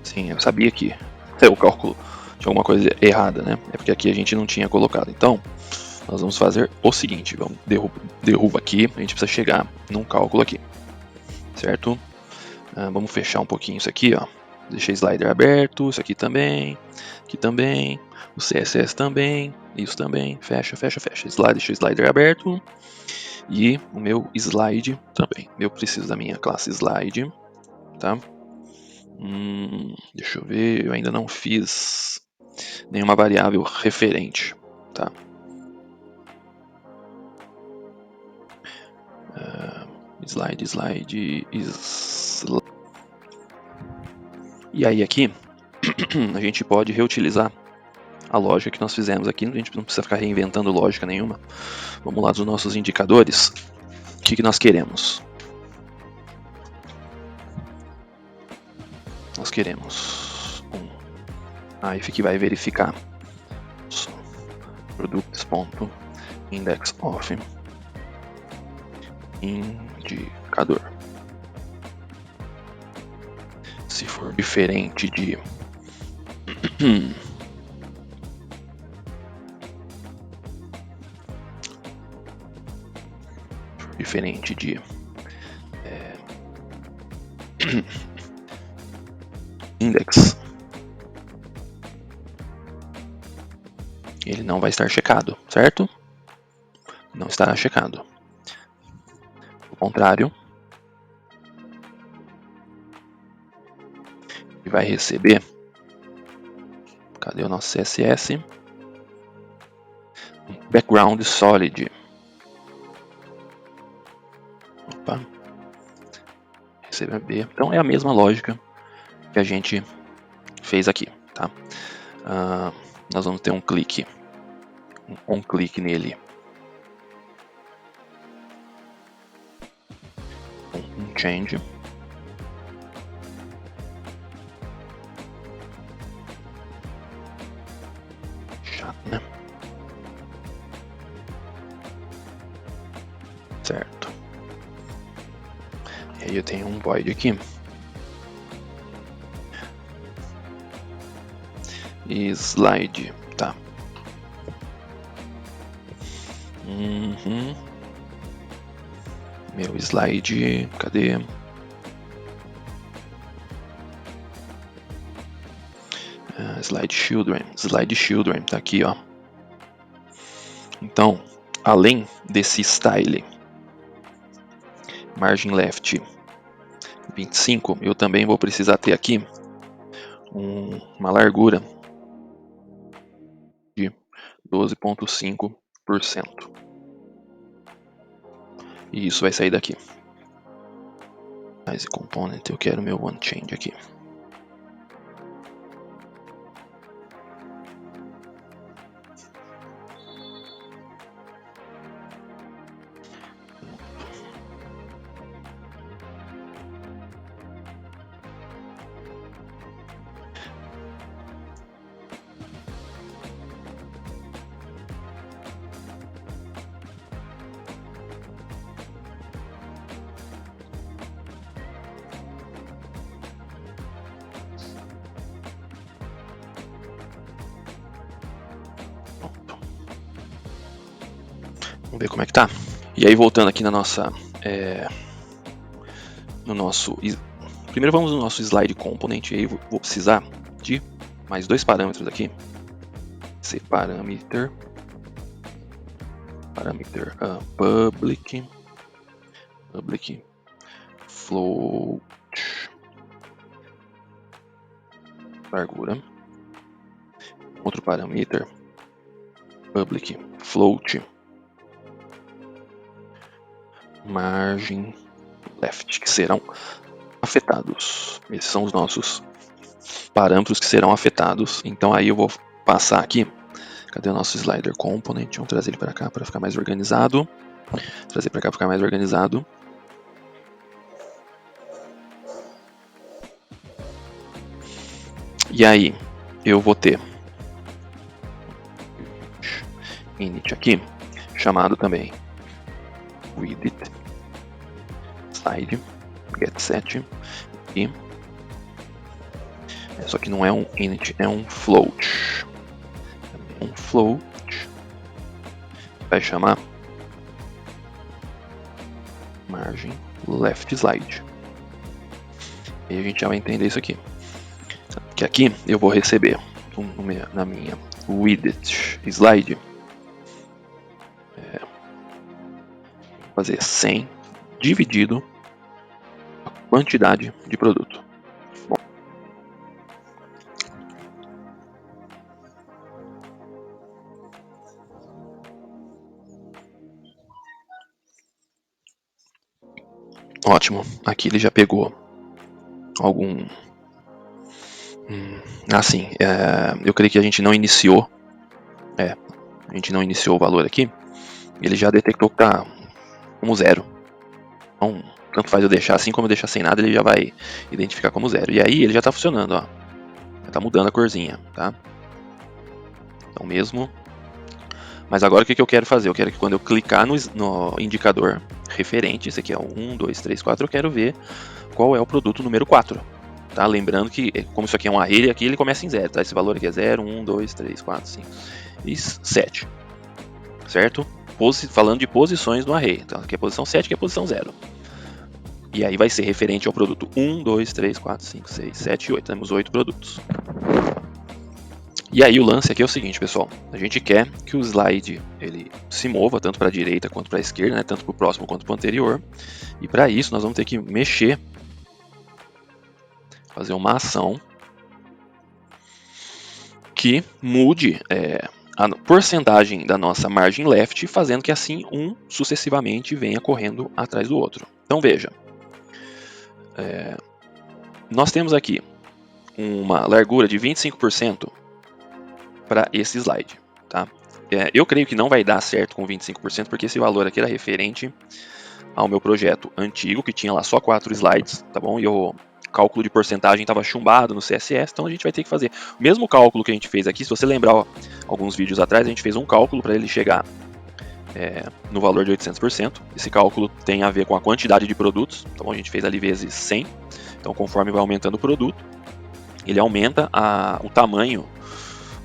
Sim, eu sabia que o cálculo tinha alguma coisa errada, né? É porque aqui a gente não tinha colocado. Então, nós vamos fazer o seguinte, vamos derruba aqui, a gente precisa chegar num cálculo aqui, certo? Vamos fechar um pouquinho isso aqui, ó. Deixei slider aberto, isso aqui também, o CSS também, isso também, fecha, deixei o slider aberto e o meu slide também. Eu preciso da minha classe slide, tá? Deixa eu ver, eu ainda não fiz nenhuma variável referente, tá? Slide. E aí aqui a gente pode reutilizar a lógica que nós fizemos aqui, a gente não precisa ficar reinventando lógica nenhuma. Vamos lá dos nossos indicadores. O que nós queremos? Nós queremos um if que vai verificar products.index of indicador. Se for diferente de index, ele não vai estar checado, certo? Não estará checado. Ao contrário, ele vai receber, cadê o nosso CSS? Background solid. Opa. Receber B. Então é a mesma lógica que a gente fez aqui, tá? Nós vamos ter um clique nele, um change, chato, né? Certo. E aí eu tenho um void aqui. Slide, tá? Meu slide, cadê? Slide children, tá aqui, ó. Então, além desse style margin left 25, eu também vou precisar ter aqui uma largura de 12.5%. E isso vai sair daqui. Size component, eu quero meu one change aqui. Vamos ver como é que tá. E aí voltando aqui na nossa, primeiro vamos no nosso slide component. E aí vou precisar de mais dois parâmetros aqui. Esse parameter public float largura. Outro parameter public float margin left, que serão afetados. Esses são os nossos parâmetros que serão afetados. Então aí eu vou passar aqui. Cadê o nosso slider component? Vamos trazer ele para cá para ficar mais organizado. Trazer para cá para ficar mais organizado. E aí eu vou ter init aqui, chamado também width slide. get set e só que não é um int, é um float. Um float vai chamar margem left slide. E a gente já vai entender isso aqui. Que aqui eu vou receber na minha width slide fazer 100 dividido a quantidade de produto. Bom. Ótimo, aqui ele já pegou algum... Assim, eu creio que a gente não iniciou, a gente não iniciou o valor aqui, ele já detectou que está como 0. Então, tanto faz eu deixar assim como eu deixar sem nada, ele já vai identificar como 0. E aí ele já está funcionando, ó. Já está mudando a corzinha, tá? Então mesmo. Mas agora o que eu quero fazer? Eu quero que quando eu clicar no indicador referente, esse aqui é o 1, 2, 3, 4, eu quero ver qual é o produto número 4. Tá? Lembrando que, como isso aqui é um array, aqui ele começa em 0. Tá? Esse valor aqui é 0, 1, 2, 3, 4, 5 e 7. Certo? Falando de posições no array. Então aqui é a posição 7, aqui é a posição 0. E aí vai ser referente ao produto 1, 2, 3, 4, 5, 6, 7 e 8. Temos 8 produtos. E aí o lance aqui é o seguinte, pessoal. A gente quer que o slide ele se mova tanto para a direita quanto para a esquerda, né? Tanto para o próximo quanto para o anterior. E para isso nós vamos ter que mexer, fazer uma ação que mude a porcentagem da nossa margem left, fazendo que assim um sucessivamente venha correndo atrás do outro. Então veja, nós temos aqui uma largura de 25% para esse slide, tá? Eu creio que não vai dar certo com 25%, porque esse valor aqui era referente ao meu projeto antigo, que tinha lá só 4 slides, tá bom? E o cálculo de porcentagem estava chumbado no CSS, então a gente vai ter que fazer o mesmo cálculo que a gente fez aqui. Se você lembrar, ó, alguns vídeos atrás, a gente fez um cálculo para ele chegar no valor de 800%. Esse cálculo tem a ver com a quantidade de produtos, então a gente fez ali vezes 100. Então, conforme vai aumentando o produto, ele aumenta o tamanho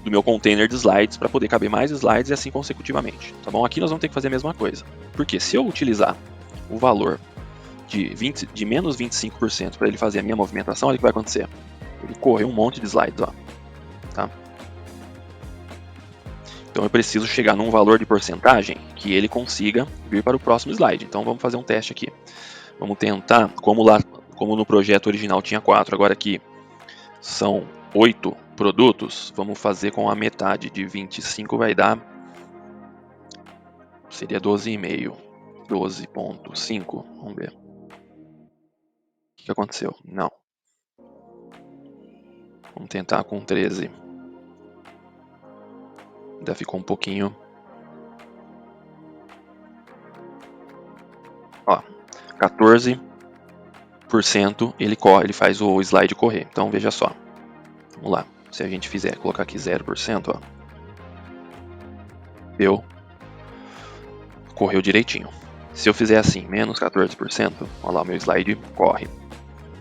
do meu container de slides para poder caber mais slides e assim consecutivamente, tá bom? Aqui nós vamos ter que fazer a mesma coisa, porque se eu utilizar o valor de menos 25% para ele fazer a minha movimentação, olha o que vai acontecer. Ele correu um monte de slides, ó, tá? Então eu preciso chegar num valor de porcentagem que ele consiga vir para o próximo slide. Então vamos fazer um teste aqui. Vamos tentar, como no projeto original tinha 4, agora aqui são 8 produtos, vamos fazer com a metade de 25, vai dar, seria 12,5, 12,5, vamos ver. O que aconteceu? Não. Vamos tentar com 13. Ainda ficou um pouquinho. Ó, 14% ele faz o slide correr. Então veja só. Vamos lá. Se a gente colocar aqui 0%, ó, correu direitinho. Se eu fizer assim, menos 14%, olha lá, o meu slide corre.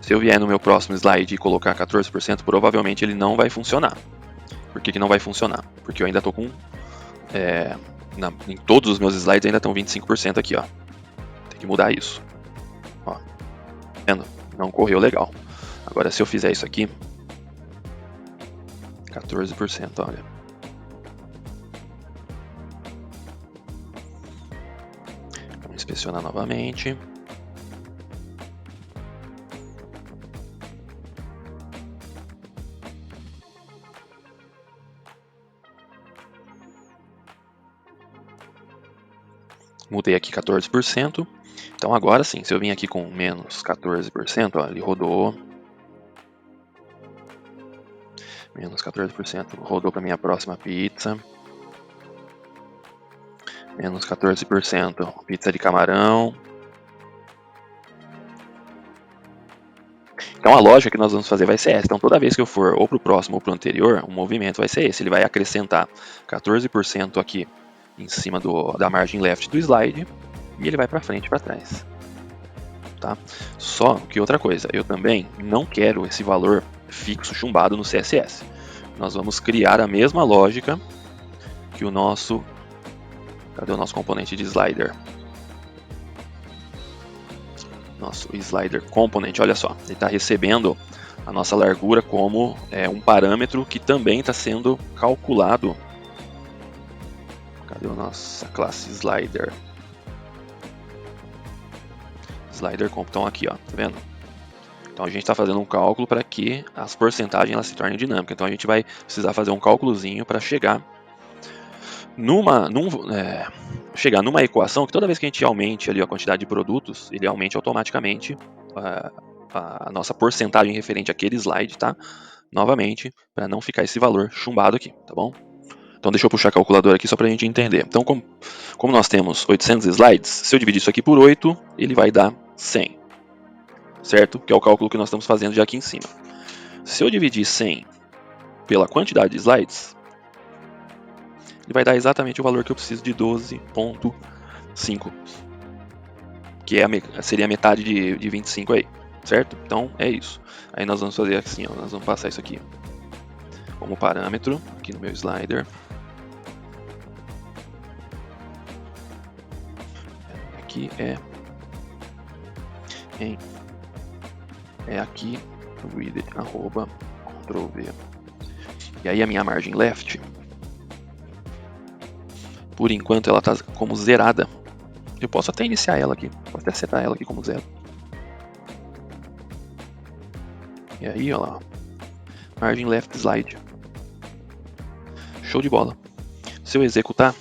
Se eu vier no meu próximo slide e colocar 14%, provavelmente ele não vai funcionar. Por que não vai funcionar? Porque eu ainda estou com... em todos os meus slides ainda estão 25% aqui, ó. Tem que mudar isso. Ó, tá vendo? Não correu legal. Agora se eu fizer isso aqui, 14%, olha. Vamos inspecionar novamente. Mudei aqui 14%. Então agora sim, se eu vim aqui com menos 14%, ó, ele rodou. Menos 14%, rodou para minha próxima pizza. Menos 14%, pizza de camarão. Então a lógica que nós vamos fazer vai ser essa. Então toda vez que eu for ou para o próximo ou para o anterior, o movimento vai ser esse. Ele vai acrescentar 14% aqui em cima da margem left do slide e ele vai para frente e para trás. tá? Só que outra coisa, eu também não quero esse valor fixo chumbado no CSS. Nós vamos criar a mesma lógica que o nosso... Cadê o nosso componente de slider? Nosso slider component, olha só, ele está recebendo a nossa largura como um parâmetro que também está sendo calculado. Cadê a nossa classe slider? Slider comp, então aqui, ó, tá vendo? Então a gente está fazendo um cálculo para que as porcentagens elas se tornem dinâmicas. Então a gente vai precisar fazer um cálculozinho para chegar chegar numa equação que toda vez que a gente aumente ali a quantidade de produtos, ele aumente automaticamente a nossa porcentagem referente àquele slide, tá? Novamente, para não ficar esse valor chumbado aqui, tá bom? Então deixa eu puxar a calculadora aqui só para a gente entender. Então como nós temos 800 slides, se eu dividir isso aqui por 8, ele vai dar 100, certo? Que é o cálculo que nós estamos fazendo já aqui em cima. Se eu dividir 100 pela quantidade de slides, ele vai dar exatamente o valor que eu preciso de 12,5, que seria a metade de 25 aí, certo? Então é isso. Aí nós vamos fazer assim, ó, nós vamos passar isso aqui como parâmetro aqui no meu slider. Aqui é aqui read arroba Ctrl+V. E aí a minha margem left, por enquanto ela está como zerada. Eu posso até iniciar ela aqui, posso até setar ela aqui como 0. E aí, olha lá, margem left slide. Show de bola. Se eu executar,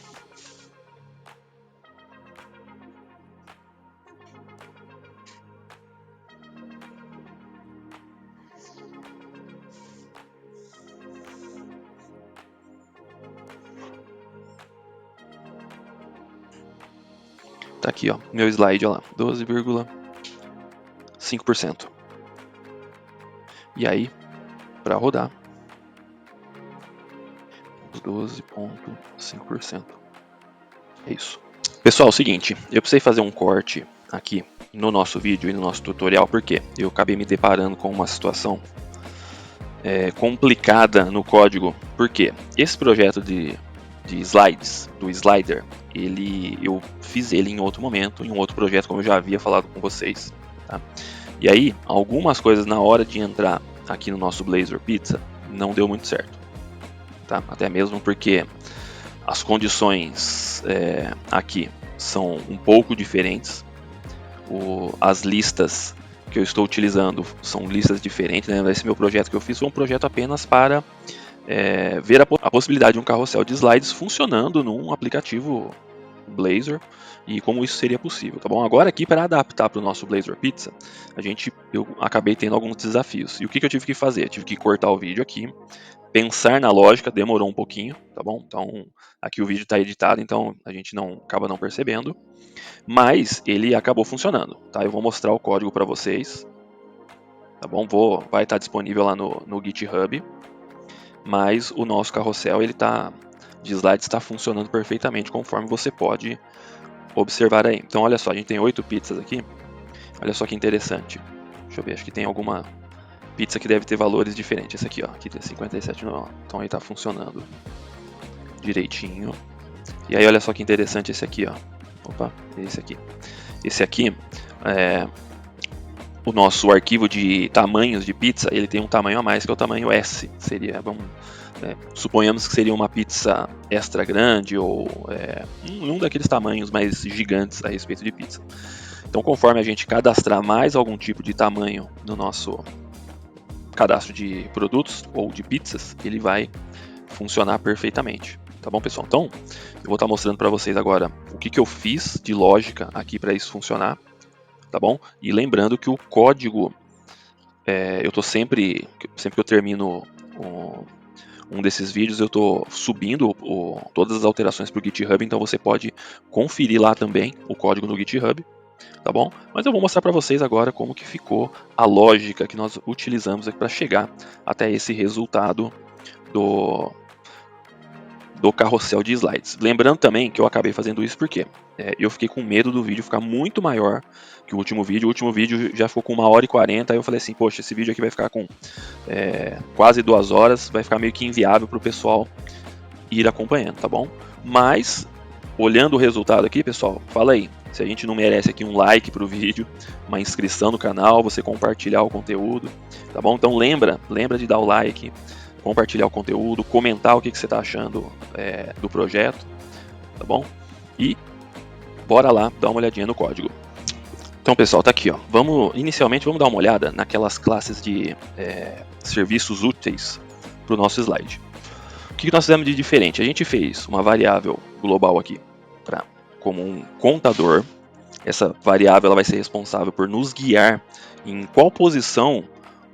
tá aqui, ó, meu slide, ó lá, 12,5%. E aí, para rodar, 12,5%. É isso. Pessoal, é o seguinte, eu precisei fazer um corte aqui no nosso vídeo e no nosso tutorial, porque eu acabei me deparando com uma situação complicada no código. Porque esse projeto de slides, do slider, eu fiz ele em outro momento, em um outro projeto, como eu já havia falado com vocês, tá? E aí, algumas coisas na hora de entrar aqui no nosso Blazor Pizza não deu muito certo, tá? Até mesmo porque as condições aqui são um pouco diferentes, as listas que eu estou utilizando são listas diferentes, né? Esse meu projeto que eu fiz foi um projeto apenas para ver a possibilidade de um carrossel de slides funcionando num aplicativo Blazor e como isso seria possível, tá bom? Agora aqui, para adaptar para o nosso Blazor Pizza, eu acabei tendo alguns desafios. E o que eu tive que fazer? Eu tive que cortar o vídeo aqui, pensar na lógica, demorou um pouquinho, tá bom? Então aqui o vídeo está editado, então a gente acaba não percebendo, mas ele acabou funcionando, tá? Eu vou mostrar o código para vocês, tá bom? Vai estar disponível lá no GitHub, mas o nosso carrossel de slides está funcionando perfeitamente, conforme você pode observar aí. Então olha só, a gente tem 8 pizzas aqui, olha só que interessante. Deixa eu ver, acho que tem alguma pizza que deve ter valores diferentes. Esse aqui, ó, aqui tem 57, não, então aí tá funcionando direitinho. E aí olha só que interessante esse aqui, ó. Opa, esse aqui. Esse aqui o nosso arquivo de tamanhos de pizza, ele tem um tamanho a mais, que é o tamanho S. Suponhamos que seria uma pizza extra grande ou um daqueles tamanhos mais gigantes a respeito de pizza. Então, conforme a gente cadastrar mais algum tipo de tamanho no nosso cadastro de produtos ou de pizzas, ele vai funcionar perfeitamente. Tá bom, pessoal? Então, eu vou estar mostrando para vocês agora o que eu fiz de lógica aqui para isso funcionar. Tá bom? E lembrando que o código, eu tô sempre que eu termino um desses vídeos, eu estou subindo todas as alterações para o GitHub, então você pode conferir lá também o código no GitHub, tá bom? Mas eu vou mostrar para vocês agora como que ficou a lógica que nós utilizamos para chegar até esse resultado do carrossel de slides. Lembrando também que eu acabei fazendo isso porque eu fiquei com medo do vídeo ficar muito maior que o último vídeo. O último vídeo já ficou com 1h40, aí eu falei assim, poxa, esse vídeo aqui vai ficar com quase 2 horas, vai ficar meio que inviável para o pessoal ir acompanhando, tá bom? Mas, olhando o resultado aqui, pessoal, fala aí, se a gente não merece aqui um like pro vídeo, uma inscrição no canal, você compartilhar o conteúdo, tá bom? Então lembra de dar o like, compartilhar o conteúdo, comentar o que você tá achando do projeto, tá bom? E bora lá dar uma olhadinha no código. Então, pessoal, tá aqui, ó. Inicialmente vamos dar uma olhada naquelas classes de serviços úteis para o nosso slide. O que nós fizemos de diferente? A gente fez uma variável global aqui como um contador. Essa variável ela vai ser responsável por nos guiar em qual posição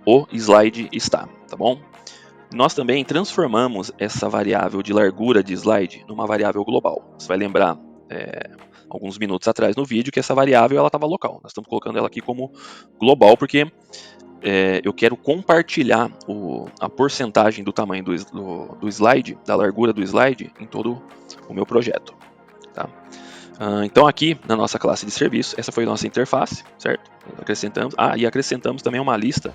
o slide está, tá bom? Nós também transformamos essa variável de largura de slide numa variável global. Você vai lembrar alguns minutos atrás no vídeo que essa variável ela estava local. Nós estamos colocando ela aqui como global porque eu quero compartilhar a porcentagem do tamanho do slide, da largura do slide, em todo o meu projeto. Tá? Então aqui na nossa classe de serviço, essa foi a nossa interface, certo? E acrescentamos também uma lista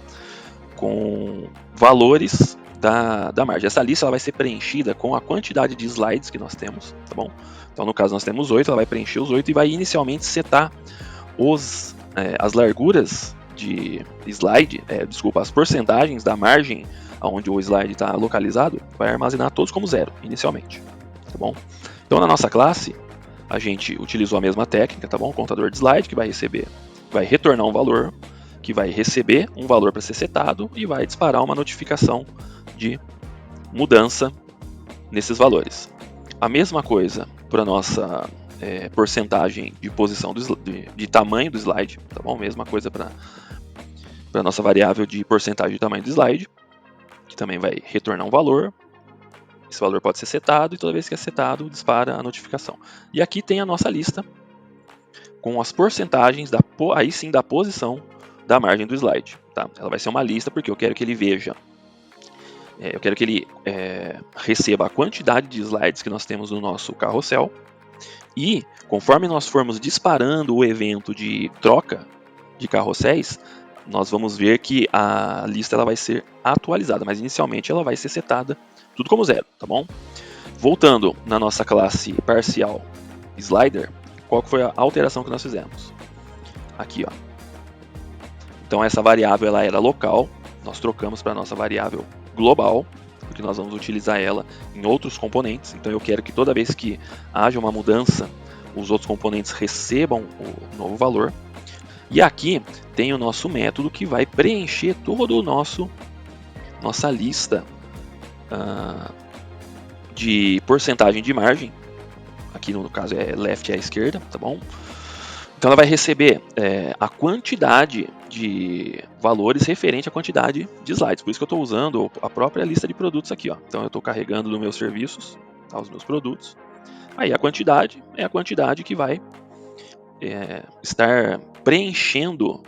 com valores da margem. Essa lista ela vai ser preenchida com a quantidade de slides que nós temos, tá bom? Então no caso nós temos 8, ela vai preencher os 8 e vai inicialmente setar as larguras de slide, as porcentagens da margem onde o slide está localizado, vai armazenar todos como 0 inicialmente, tá bom? Então na nossa classe a gente utilizou a mesma técnica, tá bom? O contador de slide que vai retornar um valor, que vai receber um valor para ser setado e vai disparar uma notificação de mudança nesses valores. A mesma coisa para a nossa porcentagem de posição de tamanho do slide, tá bom? Mesma coisa para a nossa variável de porcentagem de tamanho do slide, que também vai retornar um valor. Esse valor pode ser setado e toda vez que é setado, dispara a notificação. E aqui tem a nossa lista com as porcentagens aí sim da posição da margem do slide. Tá? Ela vai ser uma lista porque eu quero que ele veja, eu quero que ele receba a quantidade de slides que nós temos no nosso carrossel e conforme nós formos disparando o evento de troca de carrosséis, nós vamos ver que a lista ela vai ser atualizada, mas inicialmente ela vai ser setada tudo como 0, tá bom? Voltando na nossa classe parcial slider, qual que foi a alteração que nós fizemos? Aqui, ó. Então essa variável ela era local, nós trocamos para a nossa variável global, porque nós vamos utilizar ela em outros componentes. Então eu quero que toda vez que haja uma mudança, os outros componentes recebam o novo valor. E aqui tem o nosso método que vai preencher todo o nossa lista de porcentagem de margem. Aqui no caso é left à esquerda, tá bom? Então ela vai receber a quantidade de valores referente à quantidade de slides. Por isso que eu estou usando a própria lista de produtos aqui, ó. Então eu estou carregando nos meus serviços, tá, os meus produtos. Aí a quantidade é a quantidade que vai estar preenchendo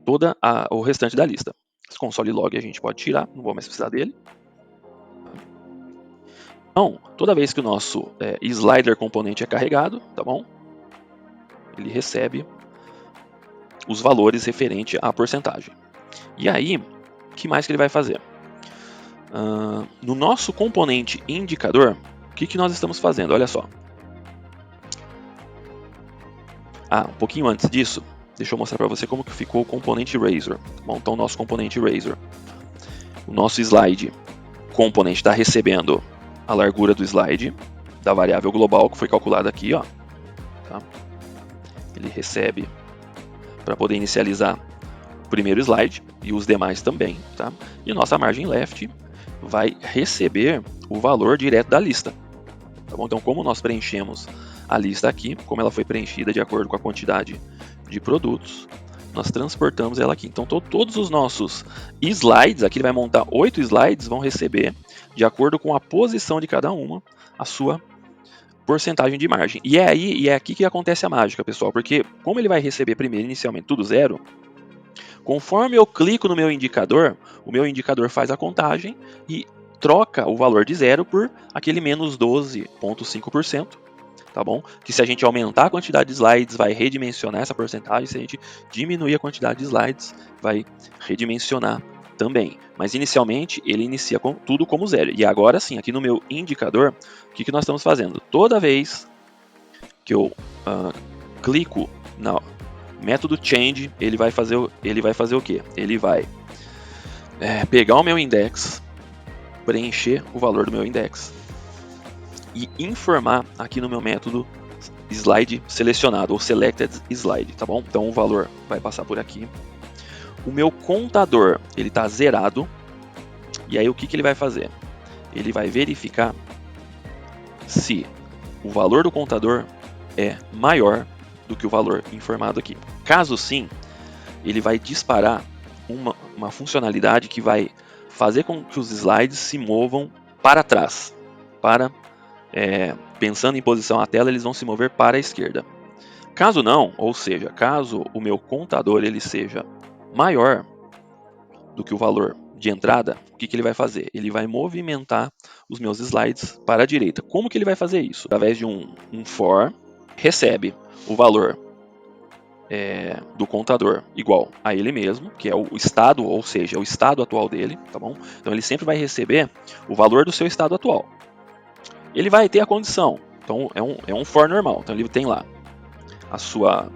toda o restante da lista. Esse console log a gente pode tirar, não vou mais precisar dele. Então, toda vez que o nosso slider componente é carregado, tá bom? Ele recebe os valores referente à porcentagem. E aí, o que mais que ele vai fazer? No nosso componente indicador, o que nós estamos fazendo? Olha só. Um pouquinho antes disso, deixa eu mostrar para você como que ficou o componente Razor. Bom, então, o nosso componente Razor. O nosso slide componente está recebendo a largura do slide da variável global que foi calculada aqui, ó. Tá? Ele recebe para poder inicializar o primeiro slide e os demais também, tá? E a nossa margem left vai receber o valor direto da lista, tá bom? Então, como nós preenchemos a lista aqui, como ela foi preenchida de acordo com a quantidade de produtos, nós transportamos ela aqui. Então, todos os nossos slides, aqui ele vai montar 8 slides, vão receber, de acordo com a posição de cada uma, a sua porcentagem de margem. E é aqui que acontece a mágica, pessoal, porque como ele vai receber primeiro, inicialmente, tudo 0, conforme eu clico no meu indicador, o meu indicador faz a contagem e troca o valor de 0 por aquele menos 12,5%, tá bom? Que se a gente aumentar a quantidade de slides, vai redimensionar essa porcentagem, se a gente diminuir a quantidade de slides, vai redimensionar também. Mas inicialmente ele inicia tudo como 0. E agora sim, aqui no meu indicador, o que nós estamos fazendo? Toda vez que eu clico no método change, ele vai fazer o quê? Ele vai pegar o meu index, preencher o valor do meu index e informar aqui no meu método slide selecionado, ou selected slide, tá bom? Então o valor vai passar por aqui. O meu contador, ele está zerado. E aí o que ele vai fazer? Ele vai verificar se o valor do contador é maior do que o valor informado aqui. Caso sim, ele vai disparar uma funcionalidade que vai fazer com que os slides se movam para trás. Pensando em posição à tela, eles vão se mover para a esquerda. Caso não, ou seja, caso o meu contador ele seja maior do que o valor de entrada, o que ele vai fazer? Ele vai movimentar os meus slides para a direita. Como que ele vai fazer isso? Através de um for, recebe o valor do contador igual a ele mesmo, que é o estado, ou seja, o estado atual dele, tá bom? Então ele sempre vai receber o valor do seu estado atual. Ele vai ter a condição, então é um for normal, então ele tem lá a sua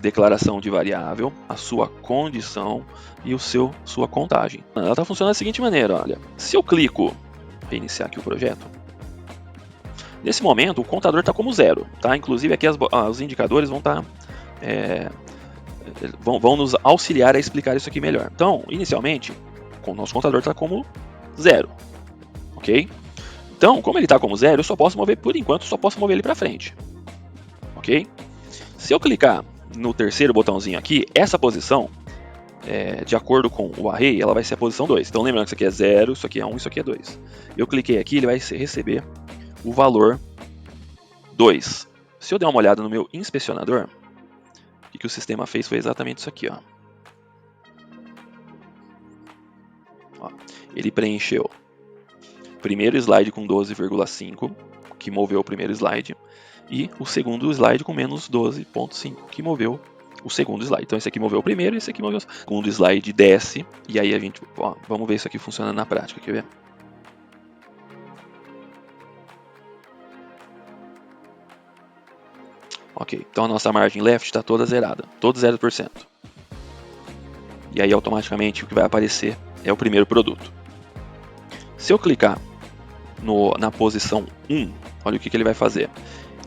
declaração de variável, a sua condição e sua contagem. Ela está funcionando da seguinte maneira, olha, se eu clico, reiniciar aqui o projeto, nesse momento o contador está como 0, tá? Inclusive aqui os indicadores vão estar vão nos auxiliar a explicar isso aqui melhor. Então, inicialmente, o nosso contador está como 0, ok? Então, como ele está como 0, eu só posso mover, por enquanto, só posso mover ele para frente, ok? Se eu clicar no terceiro botãozinho aqui, essa posição, de acordo com o array, ela vai ser a posição 2. Então lembrando que isso aqui é 0, isso aqui é 1, isso aqui é 2. Eu cliquei aqui, ele vai receber o valor 2. Se eu der uma olhada no meu inspecionador, o que o sistema fez foi exatamente isso aqui. Ó, ele preencheu o primeiro slide com 12,5, que moveu o primeiro slide, e o segundo slide com menos 12,5, que moveu o segundo slide. Então esse aqui moveu o primeiro e esse aqui moveu o segundo slide, desce, e aí a gente, vamos ver isso aqui funcionando na prática, quer ver? Ok, então a nossa margem left está toda zerada, todo 0%. E aí automaticamente o que vai aparecer é o primeiro produto. Se eu clicar na posição 1, olha o que ele vai fazer.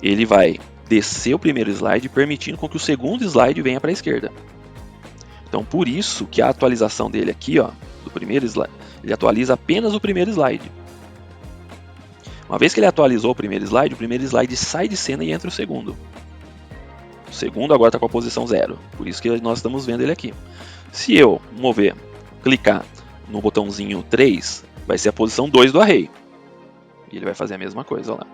Ele vai descer o primeiro slide, permitindo com que o segundo slide venha para a esquerda. Então, por isso que a atualização dele aqui, do primeiro slide, ele atualiza apenas o primeiro slide. Uma vez que ele atualizou o primeiro slide sai de cena e entra o segundo. O segundo agora está com a posição 0, por isso que nós estamos vendo ele aqui. Se eu clicar no botãozinho 3, vai ser a posição 2 do array. E ele vai fazer a mesma coisa, olha lá.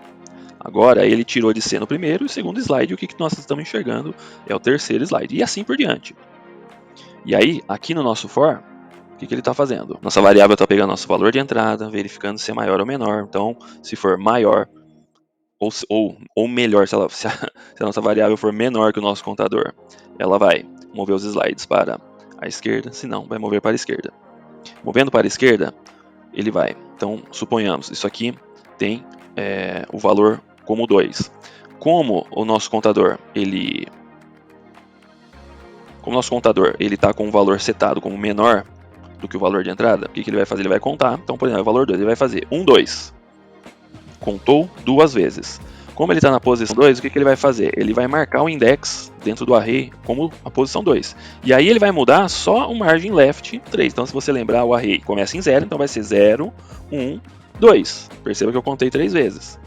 Agora ele tirou de cena o primeiro e o segundo slide, e o que nós estamos enxergando é o terceiro slide, e assim por diante. E aí, aqui no nosso for, o que ele está fazendo? Nossa variável está pegando nosso valor de entrada, verificando se é maior ou menor. Então, se for maior ou melhor, se a nossa variável for menor que o nosso contador, ela vai mover os slides para a esquerda, se não, vai mover para a esquerda. Movendo para a esquerda, ele vai. Então, suponhamos, isso aqui tem o valor como 2. Como o nosso contador ele está com o valor setado como menor do que o valor de entrada, o que ele vai fazer? Ele vai contar. Então, por exemplo, o valor 2, ele vai fazer 1, 2. Contou 2 vezes. Como ele está na posição 2, o que ele vai fazer? Ele vai marcar o index dentro do array como a posição 2. E aí ele vai mudar só o margin left 3. Então, se você lembrar, o array começa em 0, então vai ser 0, 1, 2. Perceba que eu contei 3 vezes.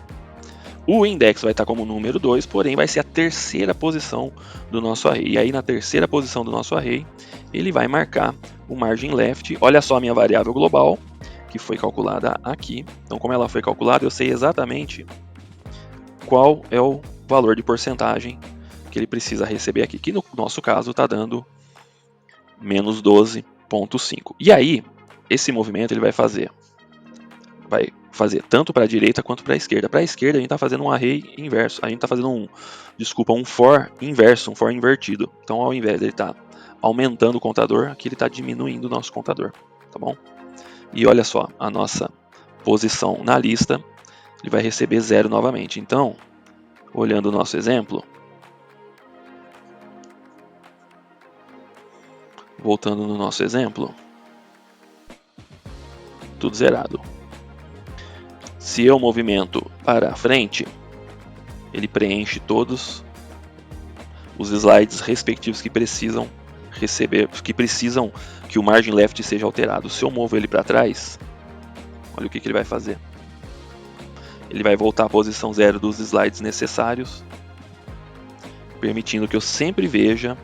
O index vai estar como número 2, porém vai ser a terceira posição do nosso array. E aí na terceira posição do nosso array, ele vai marcar o margin left. Olha só a minha variável global, que foi calculada aqui. Então, como ela foi calculada, eu sei exatamente qual é o valor de porcentagem que ele precisa receber aqui, que no nosso caso está dando menos 12,5. E aí, esse movimento ele vai fazer vai fazer tanto para a direita quanto para a esquerda. Para a esquerda a gente está fazendo um array inverso, a gente está fazendo um for inverso, um for invertido. Então ao invés dele estar aumentando o contador, aqui ele está diminuindo o nosso contador, tá bom? E olha só, a nossa posição na lista, ele vai receber 0 novamente. Então, olhando o nosso exemplo, voltando no nosso exemplo, tudo zerado. Se eu movimento para frente, ele preenche todos os slides respectivos que precisam receber, que precisam que o margin left seja alterado. Se eu movo ele para trás, olha o que ele vai fazer. Ele vai voltar à posição 0 dos slides necessários, permitindo que eu sempre veja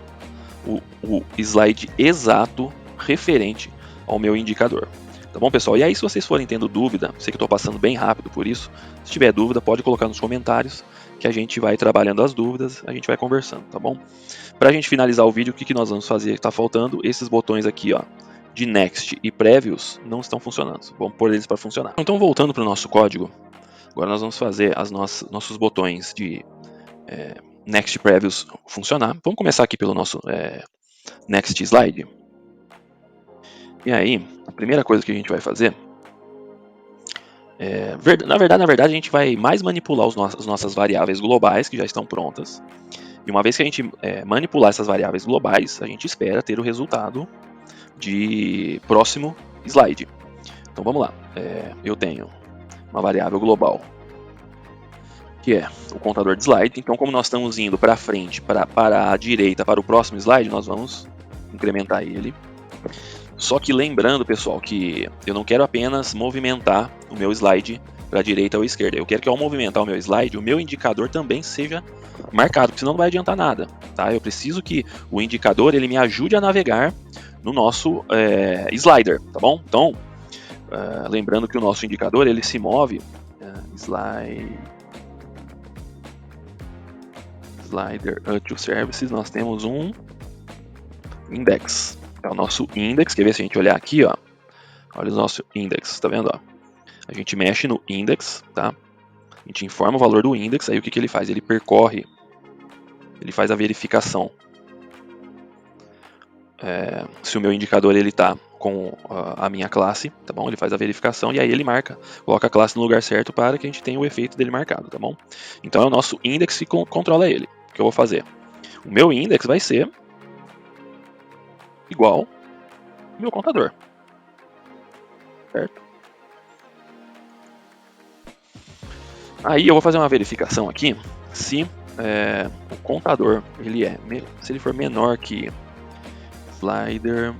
o slide exato referente ao meu indicador. Tá bom, pessoal? E aí, se vocês forem tendo dúvida, sei que eu estou passando bem rápido por isso, se tiver dúvida, pode colocar nos comentários, que a gente vai trabalhando as dúvidas, a gente vai conversando, tá bom? Para a gente finalizar o vídeo, o que nós vamos fazer? Está faltando esses botões aqui, ó, de Next e Previews, não estão funcionando. Vamos pôr eles para funcionar. Então, voltando para o nosso código, agora nós vamos fazer nossos botões de Next e Previews funcionar. Vamos começar aqui pelo nosso Next Slide. E aí, a primeira coisa que a gente vai fazer na verdade, a gente vai mais manipular as nossas variáveis globais, que já estão prontas. E uma vez que a gente manipular essas variáveis globais, a gente espera ter o resultado de próximo slide. Então vamos lá. Eu tenho uma variável global, que é o contador de slide. Então, como nós estamos indo para frente, para a direita, para o próximo slide, nós vamos incrementar ele. Só que lembrando, pessoal, que eu não quero apenas movimentar o meu slide para a direita ou esquerda. Eu quero que ao movimentar o meu slide, o meu indicador também seja marcado, porque senão não vai adiantar nada. Tá? Eu preciso que o indicador ele me ajude a navegar no nosso slider, tá bom? Então, lembrando que o nosso indicador ele se move slider to services, nós temos um index. É o nosso index, quer ver se a gente olhar aqui, ó. Olha o nosso index, tá vendo? Ó? A gente mexe no index, tá? A gente informa o valor do index, aí o que ele faz? Ele percorre, ele faz a verificação. Se o meu indicador ele tá com a minha classe, tá bom? Ele faz a verificação e aí ele marca, coloca a classe no lugar certo para que a gente tenha o efeito dele marcado, tá bom? Então é o nosso index que controla ele. O que eu vou fazer? O meu index vai ser igual ao meu contador, certo? Aí eu vou fazer uma verificação aqui se o contador se ele for menor que slider,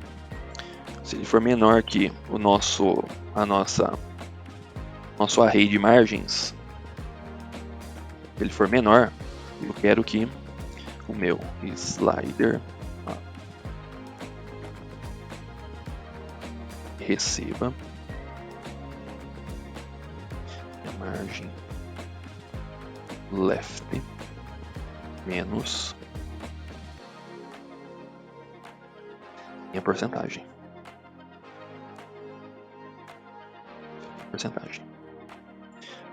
se ele for menor que o nosso array de margens, se ele for menor, eu quero que o meu slider receba a margem left menos minha porcentagem.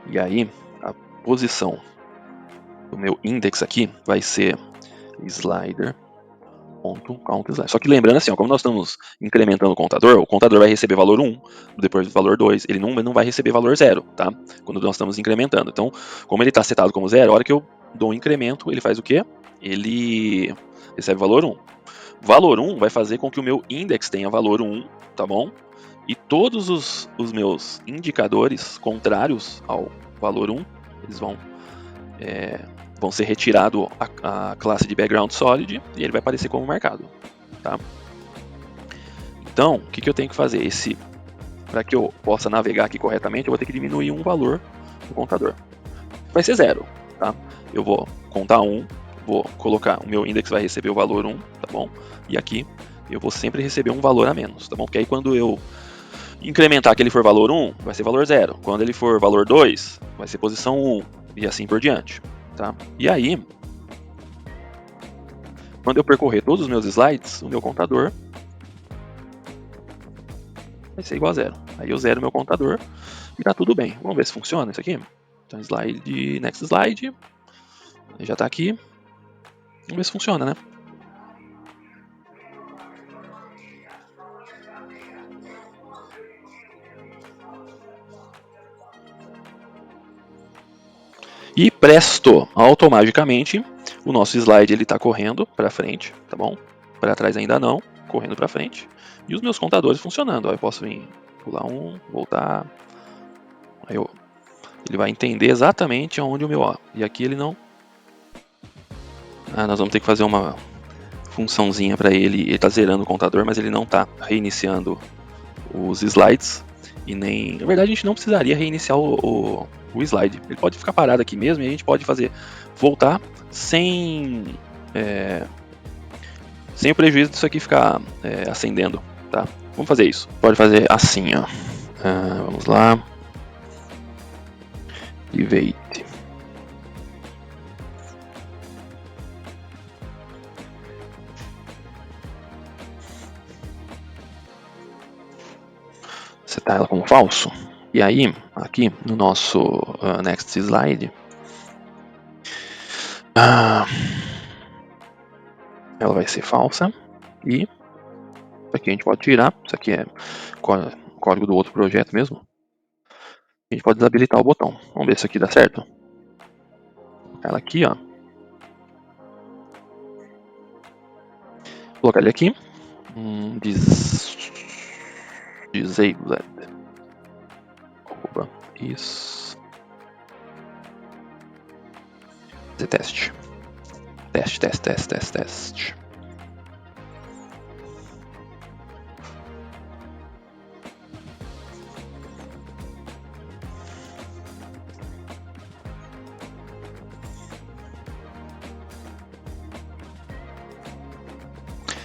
E aí, a posição do meu index aqui vai ser slider.countSlider. Só que lembrando assim, ó, como nós estamos incrementando o contador vai receber valor 1, depois valor 2, ele não vai receber valor 0, tá? Quando nós estamos incrementando. Então, como ele está setado como 0, a hora que eu dou um incremento, ele faz o quê? Ele recebe valor 1. Valor 1 vai fazer com que o meu index tenha valor 1, tá bom? E todos os meus indicadores contrários ao valor 1, eles vão ser retirados a classe de background solid e ele vai aparecer como marcado, tá? Então, o que eu tenho que fazer? Para que eu possa navegar aqui corretamente, eu vou ter que diminuir um valor do contador. Vai ser 0, tá? Eu vou contar 1, vou colocar, o meu index vai receber o valor 1, tá bom? E aqui eu vou sempre receber um valor a menos, tá bom? Porque aí quando eu incrementar que ele for valor 1, vai ser valor 0. Quando ele for valor 2, vai ser posição 1 e assim por diante, tá? E aí, quando eu percorrer todos os meus slides, o meu contador vai ser igual a 0. Aí eu zero meu contador E tá tudo bem. Vamos ver se funciona isso aqui. Então, slide, next slide. Já tá aqui. Vamos ver se funciona, né? E presto, automaticamente o nosso slide ele está correndo para frente, tá bom? Para trás ainda não, correndo para frente. E os meus contadores funcionando. Ó, eu posso vir pular um, voltar. Aí ele vai entender exatamente aonde o meu. Ó, e aqui ele não. Nós vamos ter que fazer uma funçãozinha para ele. Ele está zerando o contador, mas ele não está reiniciando os slides. E nem. Na verdade, a gente não precisaria reiniciar o slide. Ele pode ficar parado aqui mesmo e a gente pode fazer voltar sem o prejuízo disso aqui ficar acendendo, tá? Vamos fazer isso. Pode fazer assim, ó. Vamos lá. Activate. Setar ela como falso. E aí, aqui no nosso next slide, ela vai ser falsa. E isso aqui a gente pode tirar. Isso aqui é código do outro projeto mesmo. A gente pode desabilitar o botão. Vamos ver se isso aqui dá certo. Ela aqui, ó. Vou colocar ele aqui. Disabled. Isso. Fazer teste. Teste.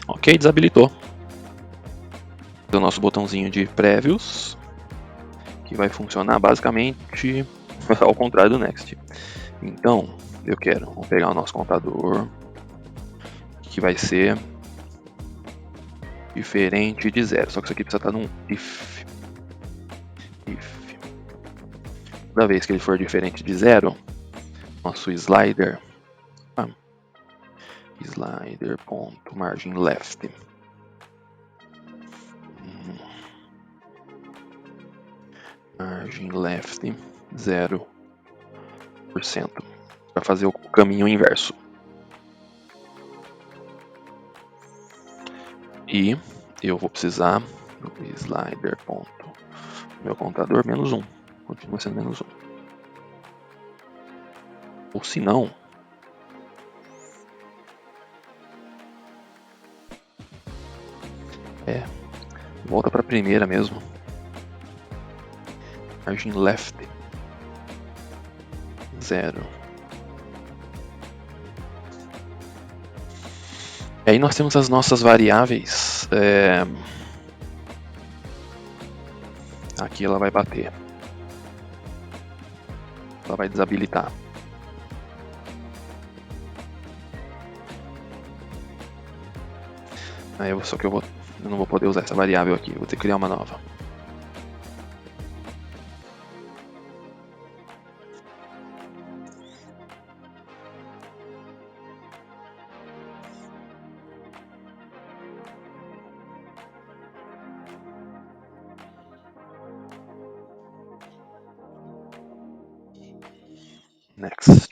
Ok, desabilitou. O nosso botãozinho de previews, que vai funcionar basicamente ao contrário do next. Então, vamos pegar o nosso contador, que vai ser diferente de 0, só que isso aqui precisa estar num if. Toda vez que ele for diferente de 0, nosso slider, slider.margin left, margin left 0%, para fazer o caminho inverso. E eu vou precisar do slider. Meu contador menos 1. Continua sendo menos 1. Ou se não, volta para a primeira mesmo. Margin left 0. E aí nós temos as nossas variáveis. Aqui ela vai bater. Ela vai desabilitar. Aí só que eu não vou poder usar essa variável aqui. Vou ter que criar uma nova. Next.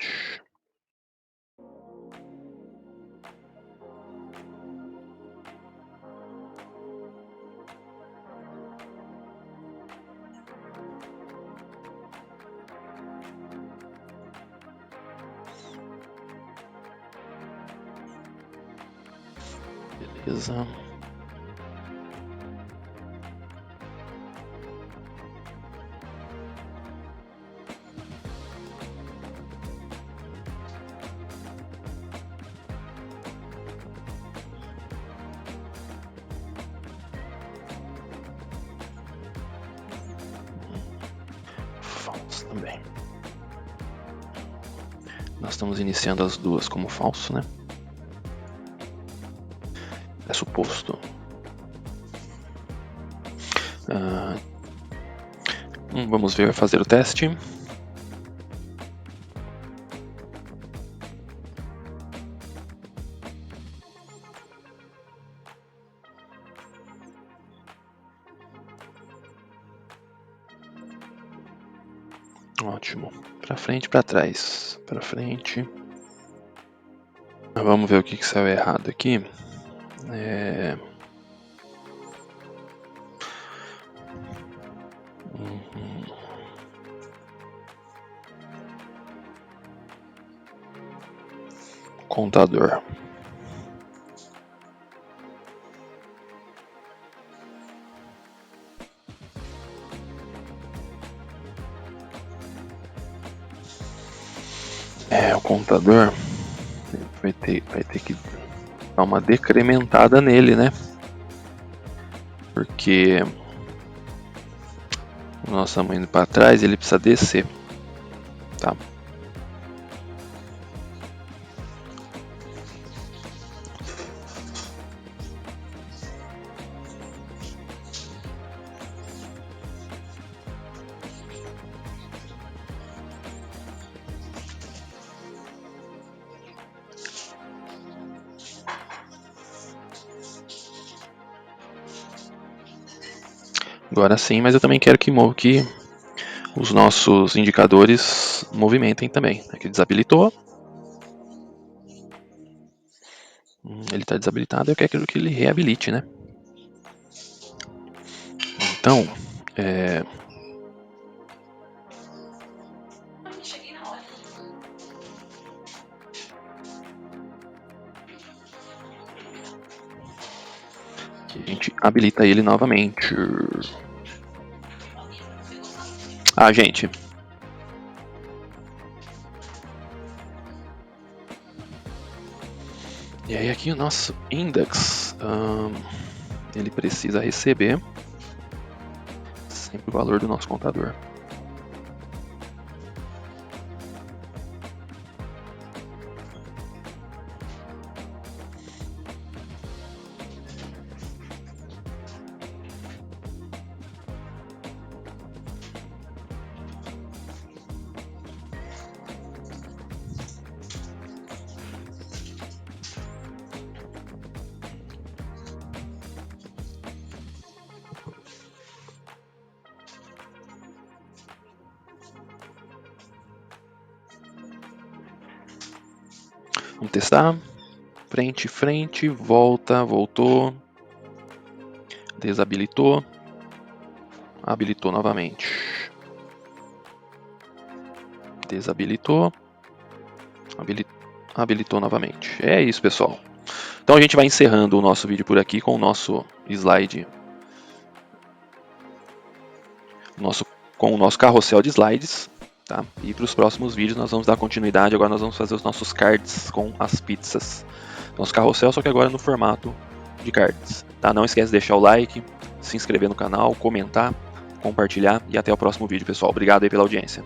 Beleza. Falso também. Nós estamos iniciando as duas como falso, né? É suposto. Vamos ver, fazer o teste. Ótimo. Para frente, para trás. Para frente. Vamos ver o que saiu errado aqui. Contador. O contador vai ter que dar uma decrementada nele, né? Porque nós estamos indo para trás, ele precisa descer, tá? Agora sim, mas eu também quero que os nossos indicadores movimentem também. Aqui desabilitou. Ele está desabilitado, eu quero que ele reabilite, né? Então, aqui a gente habilita ele novamente. Ah, gente. E aí aqui o nosso index, ele precisa receber sempre o valor do nosso contador. Vamos testar. Frente, frente, volta, voltou. Desabilitou. Habilitou novamente. Desabilitou. Habilitou novamente. É isso, pessoal. Então a gente vai encerrando o nosso vídeo por aqui com o nosso slide. Com o nosso carrossel de slides. Tá? E para os próximos vídeos nós vamos dar continuidade. Agora nós vamos fazer os nossos cards com as pizzas. Nosso carrossel, só que agora no formato de cards. Tá? Não esquece de deixar o like, se inscrever no canal, comentar, compartilhar e até o próximo vídeo, pessoal. Obrigado aí pela audiência.